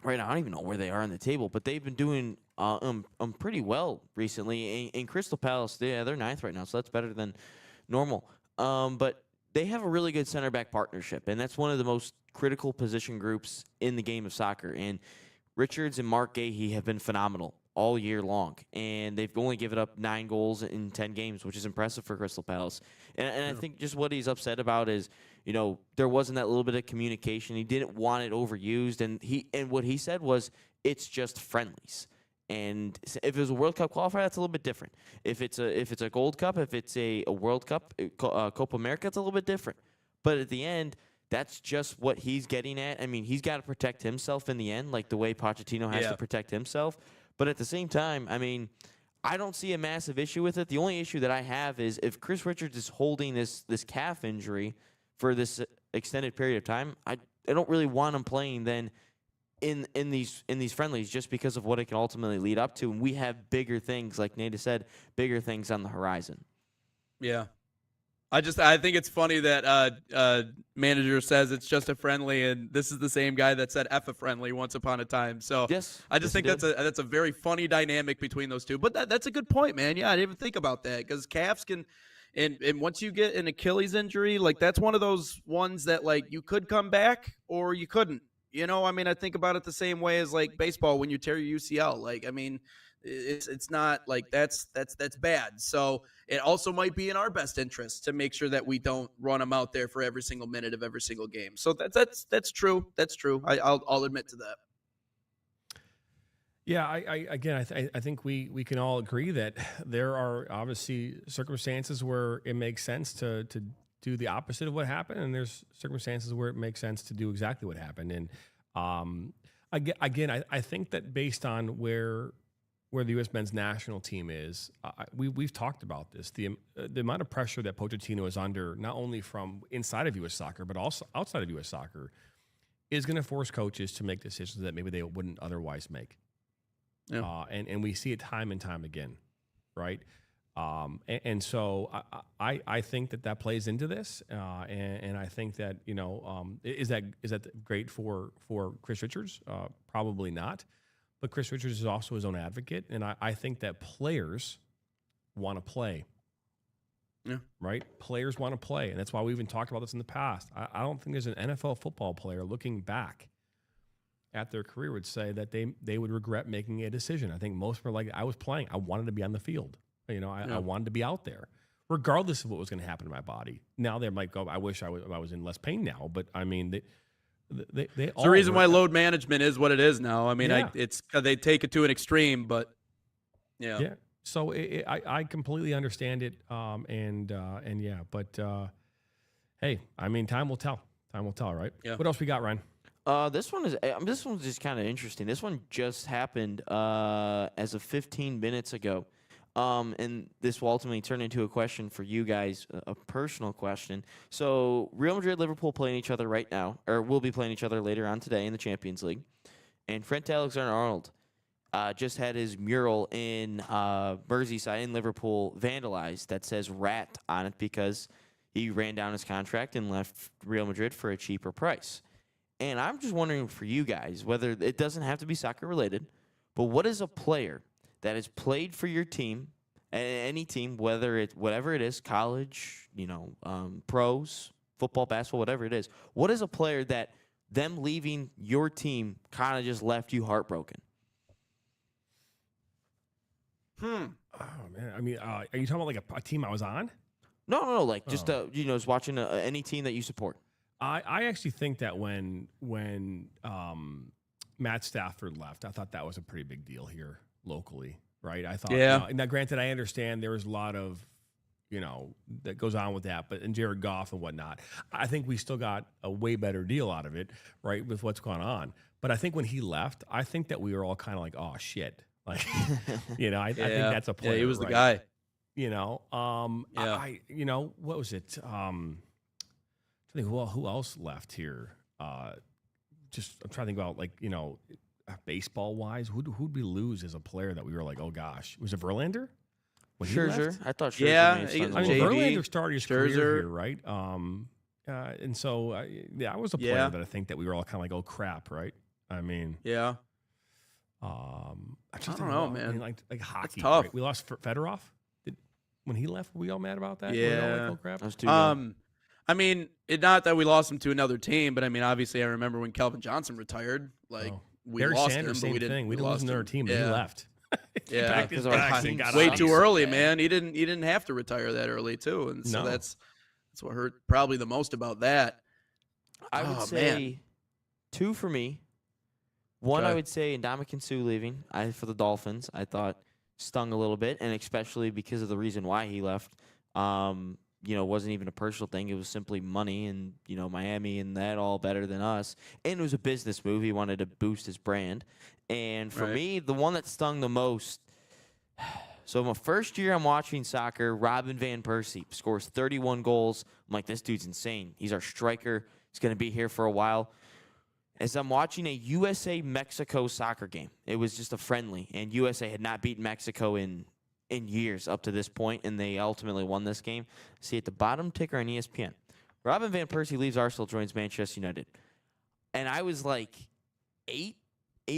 right now, I don't even know where they are on the table, but they've been doing pretty well recently. In Crystal Palace, they're ninth right now, so that's better than normal. But they have a really good center back partnership, and that's one of the most critical position groups in the game of soccer. And Richards and Mark Gahey have been phenomenal all year long, and they've only given up 9 goals in 10 games, which is impressive for Crystal Palace. And I think just what he's upset about is, there wasn't that little bit of communication. He didn't want it overused, and what he said was, it's just friendlies. And if it was a World Cup qualifier, that's a little bit different. If it's a Gold Cup, if it's a World Cup, Copa America, it's a little bit different. But at the end, that's just what he's getting at. I mean, he's got to protect himself in the end, like the way Pochettino has to protect himself. But at the same time, I mean, I don't see a massive issue with it. The only issue that I have is if Chris Richards is holding this calf injury for this extended period of time, I don't really want him playing then in these friendlies, just because of what it can ultimately lead up to. And we have bigger things, like Nate said, bigger things on the horizon. Yeah. I think it's funny that manager says it's just a friendly, and this is the same guy that said F a friendly once upon a time. So yes, I just think that's a very funny dynamic between those two. But that's a good point, man. Yeah, I didn't even think about that, because calves can, and once you get an Achilles injury, like that's one of those ones that like you could come back or you couldn't. I mean, I think about it the same way as like baseball when you tear your UCL. Like, I mean, it's not like that's bad. So it also might be in our best interest to make sure that we don't run them out there for every single minute of every single game. So that's true. That's true. I'll admit to that. Yeah, I think we can all agree that there are obviously circumstances where it makes sense to do the opposite of what happened, and there's circumstances where it makes sense to do exactly what happened. And I think that based on where the U.S. men's national team is, we've talked about this. The amount of pressure that Pochettino is under, not only from inside of U.S. soccer, but also outside of U.S. soccer, is going to force coaches to make decisions that maybe they wouldn't otherwise make. Yeah. And we see it time and time again, right? And so I think that plays into this, and I think that is that great for Chris Richards? Probably not. But Chris Richards is also his own advocate, and I think that players want to play. Yeah. Right? Players want to play, and that's why we even talked about this in the past. I don't think there's an NFL football player looking back at their career would say that they would regret making a decision. I think most were like, I was playing. I wanted to be on the field. I wanted to be out there, regardless of what was going to happen to my body. Now they might go, I wish I was in less pain now. But, I mean, they it's the reason why load management is what it is now. I mean, it's they take it to an extreme, but yeah. Yeah. So I completely understand it. And yeah, but hey, I mean, time will tell. Time will tell, right? Yeah. What else we got, Ryan? This one's just kind of interesting. This one just happened as of 15 minutes ago. And this will ultimately turn into a question for you guys, a personal question. So Real Madrid, Liverpool playing each other right now, or will be playing each other later on today in the Champions League. And Trent Alexander-Arnold just had his mural in Merseyside in Liverpool vandalized that says "Rat" on it because he ran down his contract and left Real Madrid for a cheaper price. And I'm just wondering for you guys, whether it doesn't have to be soccer related, but what is a player that has played for your team, any team, whatever it is, college, pros, football, basketball, whatever it is. What is a player that them leaving your team kind of just left you heartbroken? Oh man, I mean, are you talking about like a team I was on? No, like just just watching any team that you support. I actually think that when Matt Stafford left, I thought that was a pretty big deal here locally, right? I thought, now granted, I understand there was a lot of, that goes on with that, but in Jared Goff and whatnot, I think we still got a way better deal out of it, right, with what's going on. But I think when he left, I think that we were all kind of like, oh shit, like, I think that's a player. Yeah, he was the guy. What was it? I think who else left here? I'm trying to think about baseball wise, who'd we lose as a player that we were like, oh gosh, was it Verlander? Scherzer. I thought Scherzer. Yeah, Verlander started his career here, right? And so I was a player that I think that we were all kind of like, oh crap, right? I mean, Yeah. I don't know, man. like hockey. tough. Right? We lost Fedorov. When he left, were we all mad about that? Were we all like, Yeah. oh, crap? That was too young. I mean, not that we lost him to another team, but I mean, obviously, I remember when Calvin Johnson retired. Like Oh. we Barry lost Sanders, him, but same we didn't. thing. We didn't lose lost another him. team, but yeah. he left. He Yeah. packed his Because our bags and team's got Way out. too so early, bad. man. He didn't have to retire that early too, and so No. that's what hurt probably the most about that. I would Oh, say man. 2 for me. One, I Okay. would say Ndamukong Suh leaving. For the Dolphins, I thought stung a little bit, and especially because of the reason why he left. It wasn't even a personal thing. It was simply money, and Miami and that all better than us. And it was a business move. He wanted to boost his brand. And for Right. me, the one that stung the most. So my first year I'm watching soccer, Robin Van Persie scores 31 goals. I'm like, this dude's insane. He's our striker. He's going to be here for a while. As I'm watching a USA-Mexico soccer game, it was just a friendly, and USA had not beaten Mexico in years up to this point, and they ultimately won this game. See, at the bottom ticker on ESPN, Robin Van Persie leaves Arsenal, joins Manchester United. And I was like 8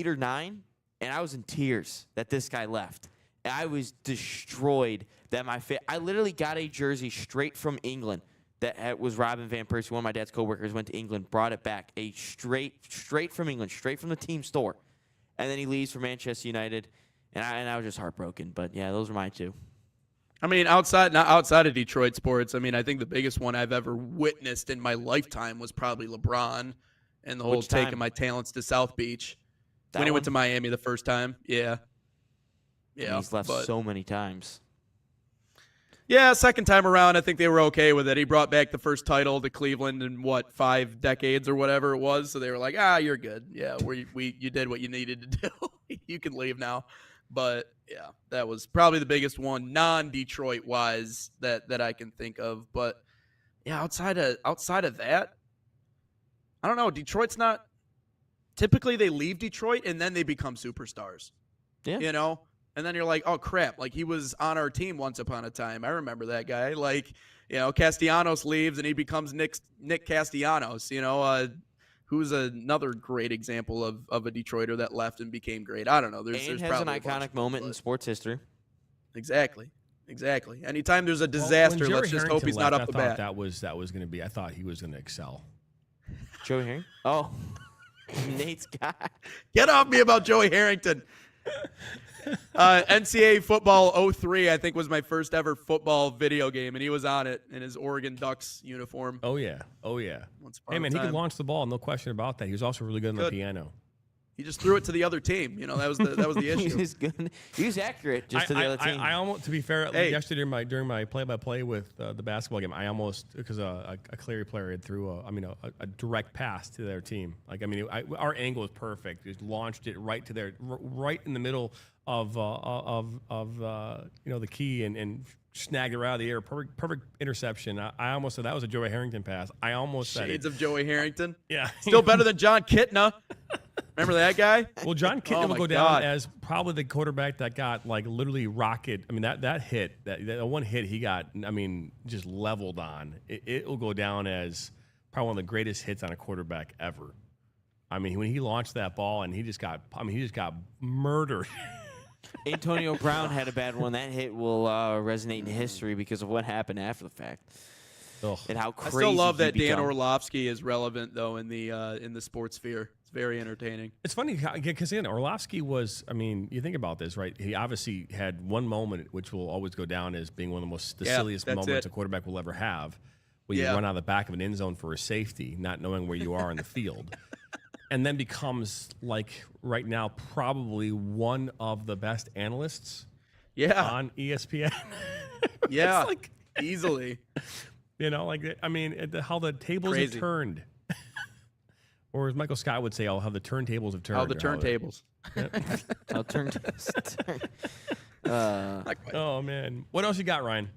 or 9, and I was in tears that this guy left. And I was destroyed that I literally got a jersey straight from England that was Robin Van Persie. One of my dad's coworkers went to England, brought it back, a straight from England, straight from the team store. And then he leaves for Manchester United, and I was just heartbroken. But yeah, those are my 2. I mean, not outside of Detroit sports. I mean, I think the biggest one I've ever witnessed in my lifetime was probably LeBron and the whole Which time? taking my talents to South Beach That when he went one? to Miami the first time. Yeah. And Yeah. he's left but- so many times. Yeah, second time around, I think they were okay with it. He brought back the first title to Cleveland in 5 decades or whatever it was. So they were like, you're good. Yeah, you did what you needed to do. You can leave now. But yeah, that was probably the biggest one, non-Detroit wise, that I can think of. But yeah, outside of that, I don't know. Detroit's not. Typically, they leave Detroit and then they become superstars. Yeah. And then you're like, oh, crap. Like, he was on our team once upon a time. I remember that guy. Like, Castellanos leaves and he becomes Nick Castellanos, who's another great example of a Detroiter that left and became great. I don't know. There's And has an probably a bunch iconic of them, moment in but- sports history. Exactly. Anytime there's a Well, when disaster, Jerry let's just hope Harrington he's not left, up the I thought bat. that was going to be. I thought he was going to excel. Joey Herring? Oh, Nate's guy. Get off me about Joey Harrington. NCAA football 03, I think, was my first ever football video game, and he was on it in his Oregon Ducks uniform. Oh yeah. Once upon Hey a man, he could time. launch the ball, no question about that. He was also really good on the Good. piano. He just threw it to the other team. That was the he issue. was good. He was accurate just to the other team. I almost, to be fair, Hey. yesterday during my play-by-play with the basketball game, I almost, because a Clary player had threw a direct pass to their team. Like, our angle was perfect. Just launched it right to their, right in the middle of the key and snagged it out of the air. Perfect interception. I almost said that was a Joey Harrington pass. I almost said Shades it. of Joey Harrington. Yeah. Still better than John Kitna. Remember that guy? Well, John Kitna Oh will my go down God. as probably the quarterback that got literally rocket. that hit, that one hit he got, just leveled on. It will go down as probably one of the greatest hits on a quarterback ever. When he launched that ball and he just got murdered. Antonio Brown had a bad one. That hit will resonate in history because of what happened after the fact Ugh. and how I crazy. still love he that Dan become. Orlovsky is relevant though in the sports sphere. It's very entertaining. It's funny because Orlovsky was. You think about this, right? He obviously had one moment which will always go down as being one of the Yeah, silliest that's moments it. a quarterback will ever have, where you Yeah. run out of the back of an end zone for a safety, not knowing where you are in the field, and then becomes right now probably one of the best analysts Yeah. on ESPN. Yeah. It's Easily. how the tables Crazy. have turned. Or as Michael Scott would say, how the turntables have turned. How the or turntables. I'll turn. Not quite. Oh man, what else you got, Ryan?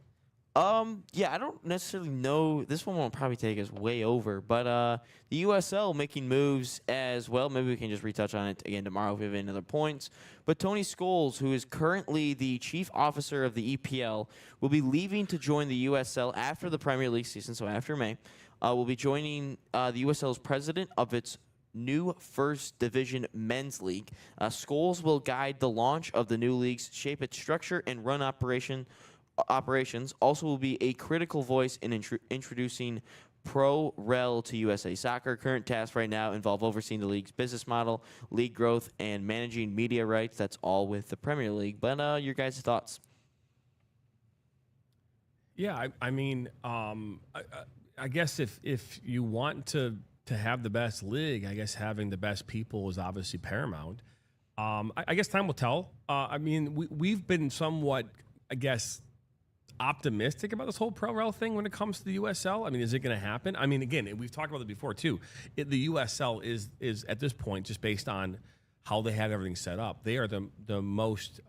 Yeah, I don't necessarily know. This one will probably take us way over, but the USL making moves as well. Maybe we can just retouch on it again tomorrow if we have any other points. But Tony Scholes, who is currently the chief officer of the EPL, will be leaving to join the USL after the Premier League season, so after May. Will be joining the USL's president of its new First Division Men's League. Scholes will guide the launch of the new leagues, shape its structure, and run operations. Also will be a critical voice in introducing Pro Rel to USA Soccer. Current tasks right now involve overseeing the league's business model, league growth, and managing media rights. That's all with the Premier League. But your guys' thoughts? Yeah, I mean, I guess if you want to have the best league, I guess having the best people is obviously paramount. I guess time will tell. I mean, we've been somewhat, I guess, optimistic about this whole Pro Rel thing when it comes to the USL. I mean, is it going to happen? I mean, again, we've talked about it before too. The USL is at this point, just based on how they have everything set up, they are the most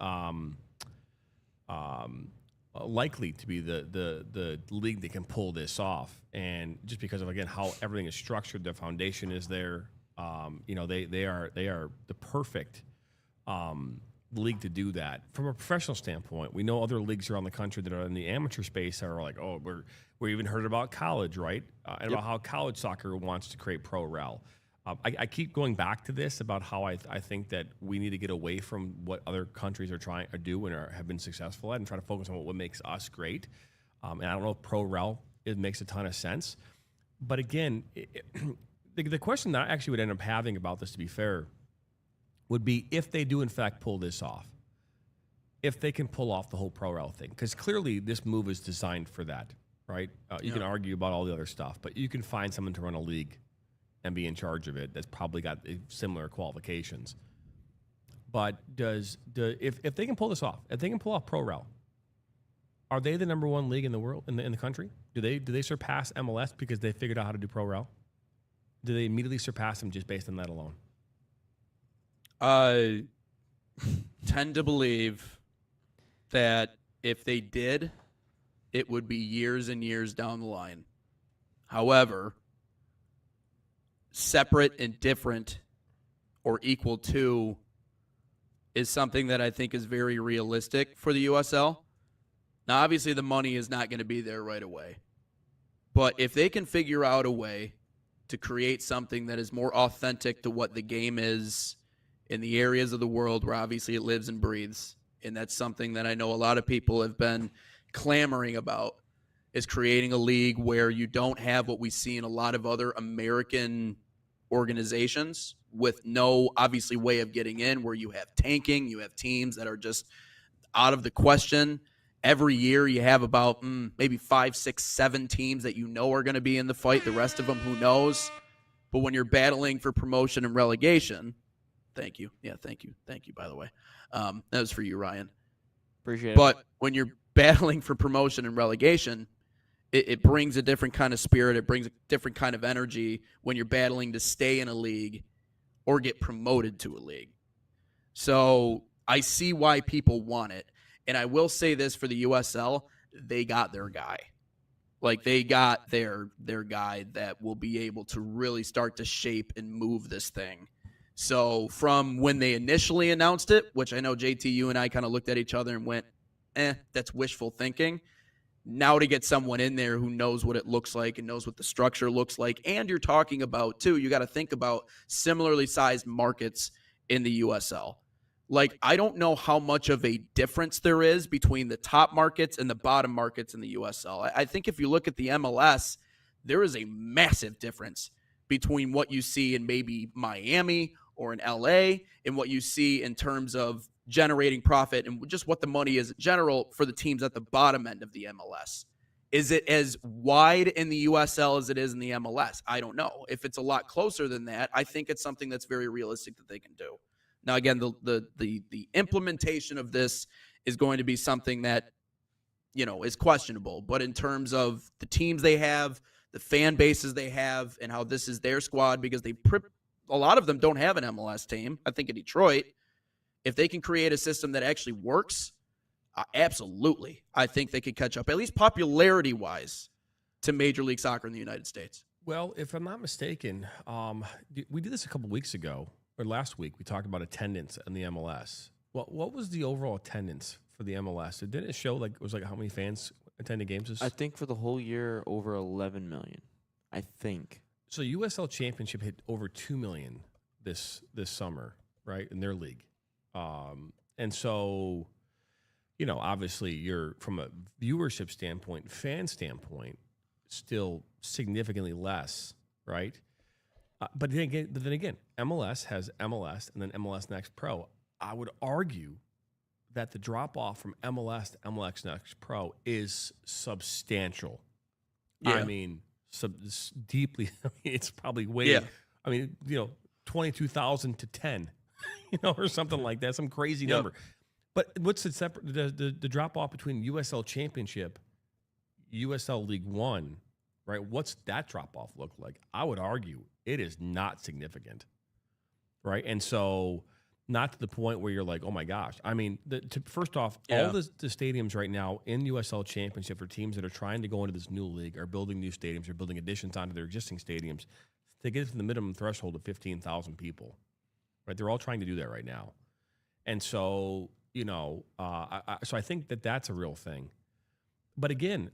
likely to be the league that can pull this off. And just because of, again, how everything is structured, the foundation is there. They are the perfect league to do that. From a professional standpoint, we know other leagues around the country that are in the amateur space are like, oh, we even heard about college, right? And about how college soccer wants to create Pro Rel. I keep going back to this about how I think that we need to get away from what other countries are trying to do and have been successful at, and try to focus on what makes us great. And I don't know if Pro Rel makes a ton of sense, but again, the question that I actually would end up having about this, to be fair, would be if they do in fact pull this off, if they can pull off the whole Pro Rel thing, because clearly this move is designed for that, right? You can argue about all the other stuff, but you can find someone to run a league and be in charge of it that's probably got similar qualifications. But if they can pull this off, if they can pull off Pro Rel, are they the number one league in the world, in the country? Do they surpass MLS because they figured out how to do Pro Rel? Do they immediately surpass them just based on that alone? I tend to believe that if they did, it would be years and years down the line. However, separate and different or equal to is something that I think is very realistic for the USL. Now, obviously, the money is not going to be there right away. But if they can figure out a way to create something that is more authentic to what the game is in the areas of the world where obviously it lives and breathes, and that's something that I know a lot of people have been clamoring about, is creating a league where you don't have what we see in a lot of other American organizations with no obviously way of getting in, where you have tanking, you have teams that are just out of the question. Every year you have about maybe 5, 6, 7 teams that you know are going to be in the fight. The rest of them, who knows? But when you're battling for promotion and relegation, thank you. Yeah, thank you. Thank you, by the way. That was for you, Ryan. Appreciate it. But when you're battling for promotion and relegation, it brings a different kind of spirit. It brings a different kind of energy when you're battling to stay in a league or get promoted to a league. So I see why people want it. And I will say this for the USL, they got their guy. Like, they got their guy that will be able to really start to shape and move this thing. So from when they initially announced it, which I know, JT, you and I kind of looked at each other and went, that's wishful thinking. Now to get someone in there who knows what it looks like and knows what the structure looks like. And you're talking about, too, you got to think about similarly sized markets in the USL. Like, I don't know how much of a difference there is between the top markets and the bottom markets in the USL. I think if you look at the MLS, there is a massive difference between what you see in maybe Miami or in LA and what you see in terms of generating profit and just what the money is in general for the teams at the bottom end of the MLS. Is it as wide in the USL as it is in the MLS? I don't know. If it's a lot closer than that, I think it's something that's very realistic that they can do. Now, again, the implementation of this is going to be something that, is questionable. But in terms of the teams they have, the fan bases they have, and how this is their squad, because a lot of them don't have an MLS team. I think in Detroit, if they can create a system that actually works, absolutely, I think they could catch up, at least popularity-wise, to Major League Soccer in the United States. Well, if I'm not mistaken, we did this a couple weeks ago. Or last week, we talked about attendance in the MLS. What was the overall attendance for the MLS? Didn't it show it was how many fans attended games? I think for the whole year, over 11 million. I think. So USL Championship hit over 2 million this summer, right, in their league. And so, obviously you're from a viewership standpoint, fan standpoint, still significantly less, right? But then again, MLS has MLS and then MLS Next Pro. I would argue that the drop off from MLS to MLS Next Pro is substantial. Yeah. I mean, deeply. It's probably way. Yeah. I mean, 22,000 to 10, or something like that, some crazy number. But what's the separate the drop off between USL Championship, USL League One, right? What's that drop off look like? I would argue it is not significant, right? And so, not to the point where you're like, oh my gosh. I mean, first off, all the stadiums right now in USL Championship for teams that are trying to go into this new league are building new stadiums, are building additions onto their existing stadiums to get to the minimum threshold of 15,000 people, right? They're all trying to do that right now. And so, so I think that's a real thing. But again,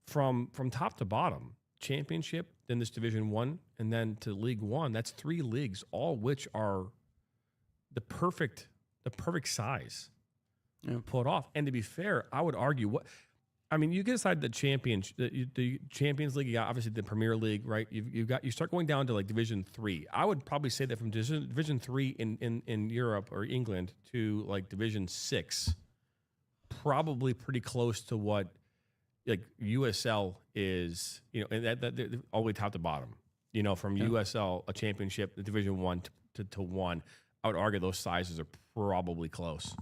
from top to bottom, Championship, then this Division One, and then to League One, that's 3 leagues, all which are the perfect size to pull it off. And to be fair, I would argue you get aside the Champions League, you got obviously the Premier League, right? You start going down to like Division 3. I would probably say that from Division 3 in Europe or England to like Division 6, probably pretty close to what like USL is, and that all the way top to bottom. From USL, a Championship, the Division 1 to 1. I would argue those sizes are probably close.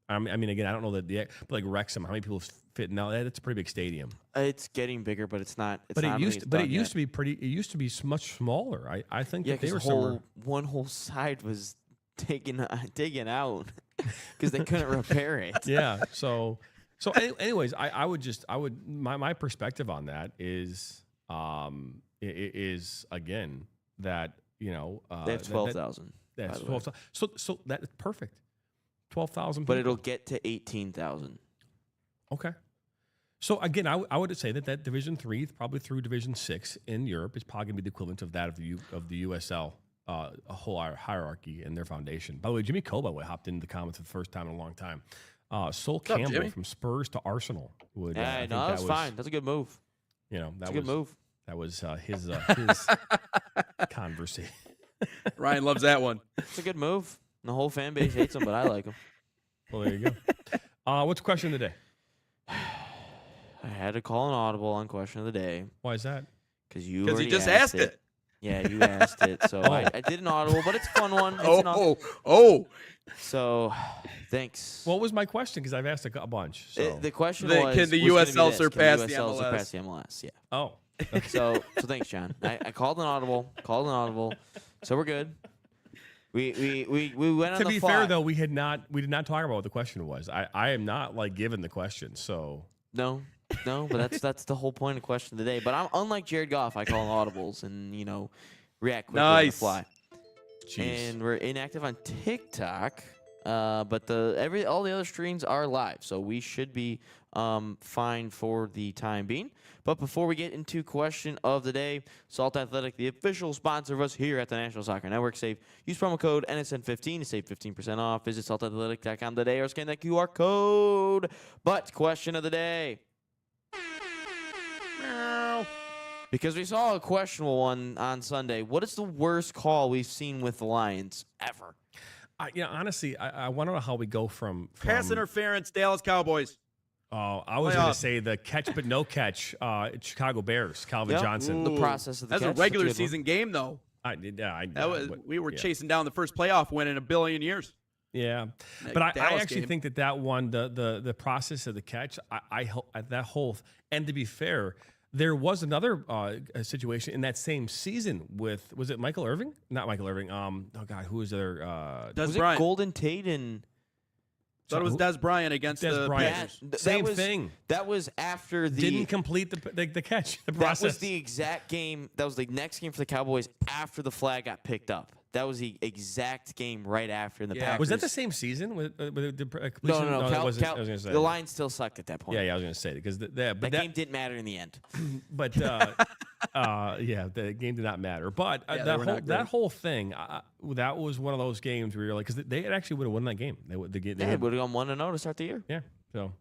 I mean, again, I don't know but like Wrexham, how many people fit now? That's a pretty big stadium. It's getting bigger, but it's not. It used to be pretty. It used to be much smaller. I think that they were one whole side was taken out because they couldn't repair it. Yeah. So anyways, I would my perspective on that is again that they have 12,000. That's 12,000. So that's perfect. 12,000 people. But it'll get to 18,000. Okay. So again, I would say that Division 3, probably through Division 6 in Europe, is probably going to be the equivalent of that of the USL a whole hierarchy and their foundation. By the way, Jimmy Cole hopped into the comments for the first time in a long time. Sol Campbell from Spurs to Arsenal would. Yeah, no, that was fine. That's a good move. That's a good move. That was his conversation. Ryan loves that one. It's a good move. The whole fan base hates him, but I like him. Well, there you go. What's the question of the day? I had to call an audible on question of the day. Why is that? Because you just asked it. Yeah, you asked it. So I did an audible, but it's a fun one. So, thanks. What was my question? Because I've asked a bunch. So. The question was, can the USL surpass the MLS? Surpass the MLS? Yeah. Oh. Okay. So thanks, John. I called an audible. So we're good. We went on the fly. To be fair, though, we did not talk about what the question was. I am not like given the question, so no, but that's the whole point of question of the day. But I'm unlike Jared Goff. I call audibles and react quickly on the fly. Jeez. And we're inactive on TikTok, but all the other streams are live, so we should be fine for the time being. But before we get into question of the day, Salt Athletic, the official sponsor of us here at the National Soccer Network, use promo code NSN15 to save 15% off. Visit saltathletic.com today or scan that QR code. But question of the day. Because we saw a questionable one on Sunday. What is the worst call we've seen with the Lions ever? Honestly, I want to know how we go from pass interference, Dallas Cowboys. Oh, I was going to say the catch but no catch, Chicago Bears, Calvin Johnson. The process of the catch. That's a regular season game, though. We were chasing down the first playoff win in a billion years. Yeah, but I actually think that one, the process of the catch, I hope that whole, and to be fair, there was another situation in that same season with, was it Michael Irving? Not Michael Irving. Oh God, who was there? Was it Golden Tate and? Thought it was Des Bryant against the Panthers. Same thing. That was after the didn't complete the catch. The process. That was the exact game. That was the next game for the Cowboys after the flag got picked up. That was the exact game right after in the Yeah. Packers. Was that the same season with the completion? No. it wasn't. I was gonna say the Lions still sucked at that point. Yeah, I was gonna say because that game didn't matter in the end. But yeah, the game did not matter. But that whole thing, that was one of those games where you're like, because they actually would have won that game. They would have gone 1-0 to start the year. Yeah. So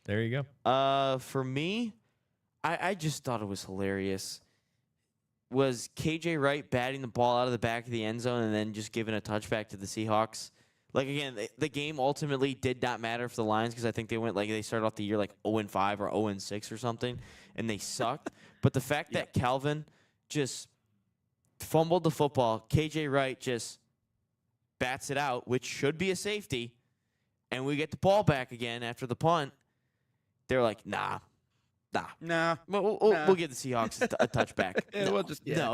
there you go. For me, I just thought it was hilarious. Was KJ Wright batting the ball out of the back of the end zone and then just giving a touchback to the Seahawks? Like, again, the game ultimately did not matter for the Lions because I think they started off the year like 0-5 or 0-6 or something, and they sucked. But the fact that Calvin just fumbled the football, KJ Wright just bats it out, which should be a safety, and we get the ball back again after the punt, they're like, nah. We'll give the Seahawks a touchback. No,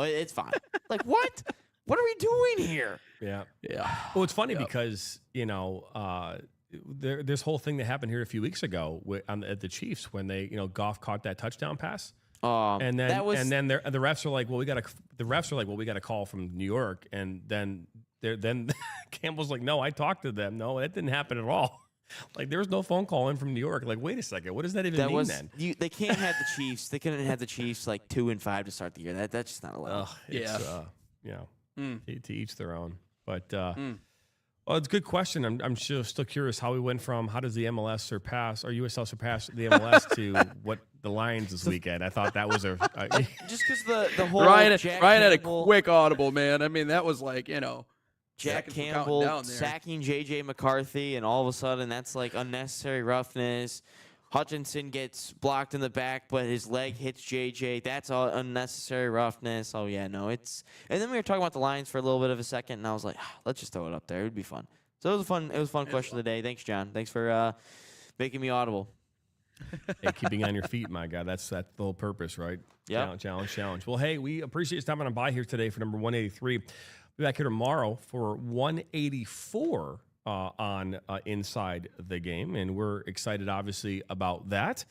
it's fine. Like, what? What are we doing here? Yeah. Well, it's funny because, this whole thing that happened here a few weeks ago at the Chiefs when they, Goff caught that touchdown pass. And then the refs are like, well, we got a call from New York, and then Campbell's like, no, I talked to them. No, that didn't happen at all. Like, there was no phone call in from New York. Like, wait a second, what does that even mean then? They can't have the Chiefs. They couldn't have the Chiefs like 2-5 to start the year. That's just not allowed. To each their own. But well, it's a good question. I'm still curious how we went from how does the MLS surpass or USL surpass the MLS to what the Lions this weekend. I thought that was just because the whole Ryan had a Campbell, quick audible, man. I mean, that was like Jack Campbell sacking J.J. McCarthy, and all of a sudden that's like unnecessary roughness. Hutchinson gets blocked in the back, but his leg hits J.J. That's all unnecessary roughness. Oh, yeah, no. And then we were talking about the Lions for a little bit of a second, and I was like, let's just throw it up there. It would be fun. So it was a fun question of the day. Thanks, John. Thanks for making me audible. Hey, keeping on your feet, my God. That's the whole purpose, right? Yeah. Challenge. Well, hey, we appreciate you stopping by here today for number 183. Be back here tomorrow for 184 on Inside the Game, and we're excited, obviously, about that.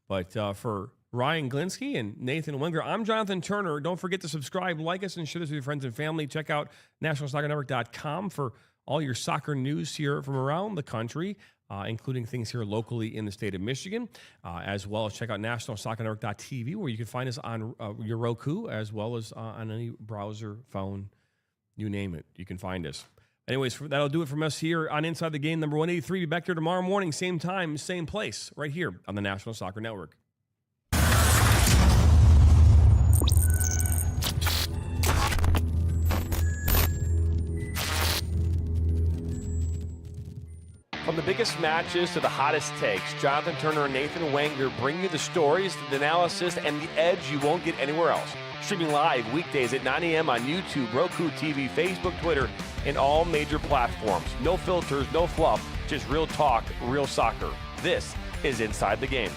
But for Ryan Glinsky and Nathan Wenger, I'm Jonathan Turner. Don't forget to subscribe, like us, and share this with your friends and family. Check out NationalSoccerNetwork.com for all your soccer news here from around the country, including things here locally in the state of Michigan, as well as check out NationalSoccerNetwork.tv, where you can find us on your Roku, as well as on any browser, phone, you name it, you can find us. Anyways, that'll do it from us here on Inside the Game, number 183. Be back here tomorrow morning, same time, same place, right here on the National Soccer Network. From the biggest matches to the hottest takes, Jonathan Turner and Nathan Wenger bring you the stories, the analysis, and the edge you won't get anywhere else. Streaming live weekdays at 9 a.m. on YouTube, Roku TV, Facebook, Twitter, and all major platforms. No filters, no fluff, just real talk, real soccer. This is Inside the Game.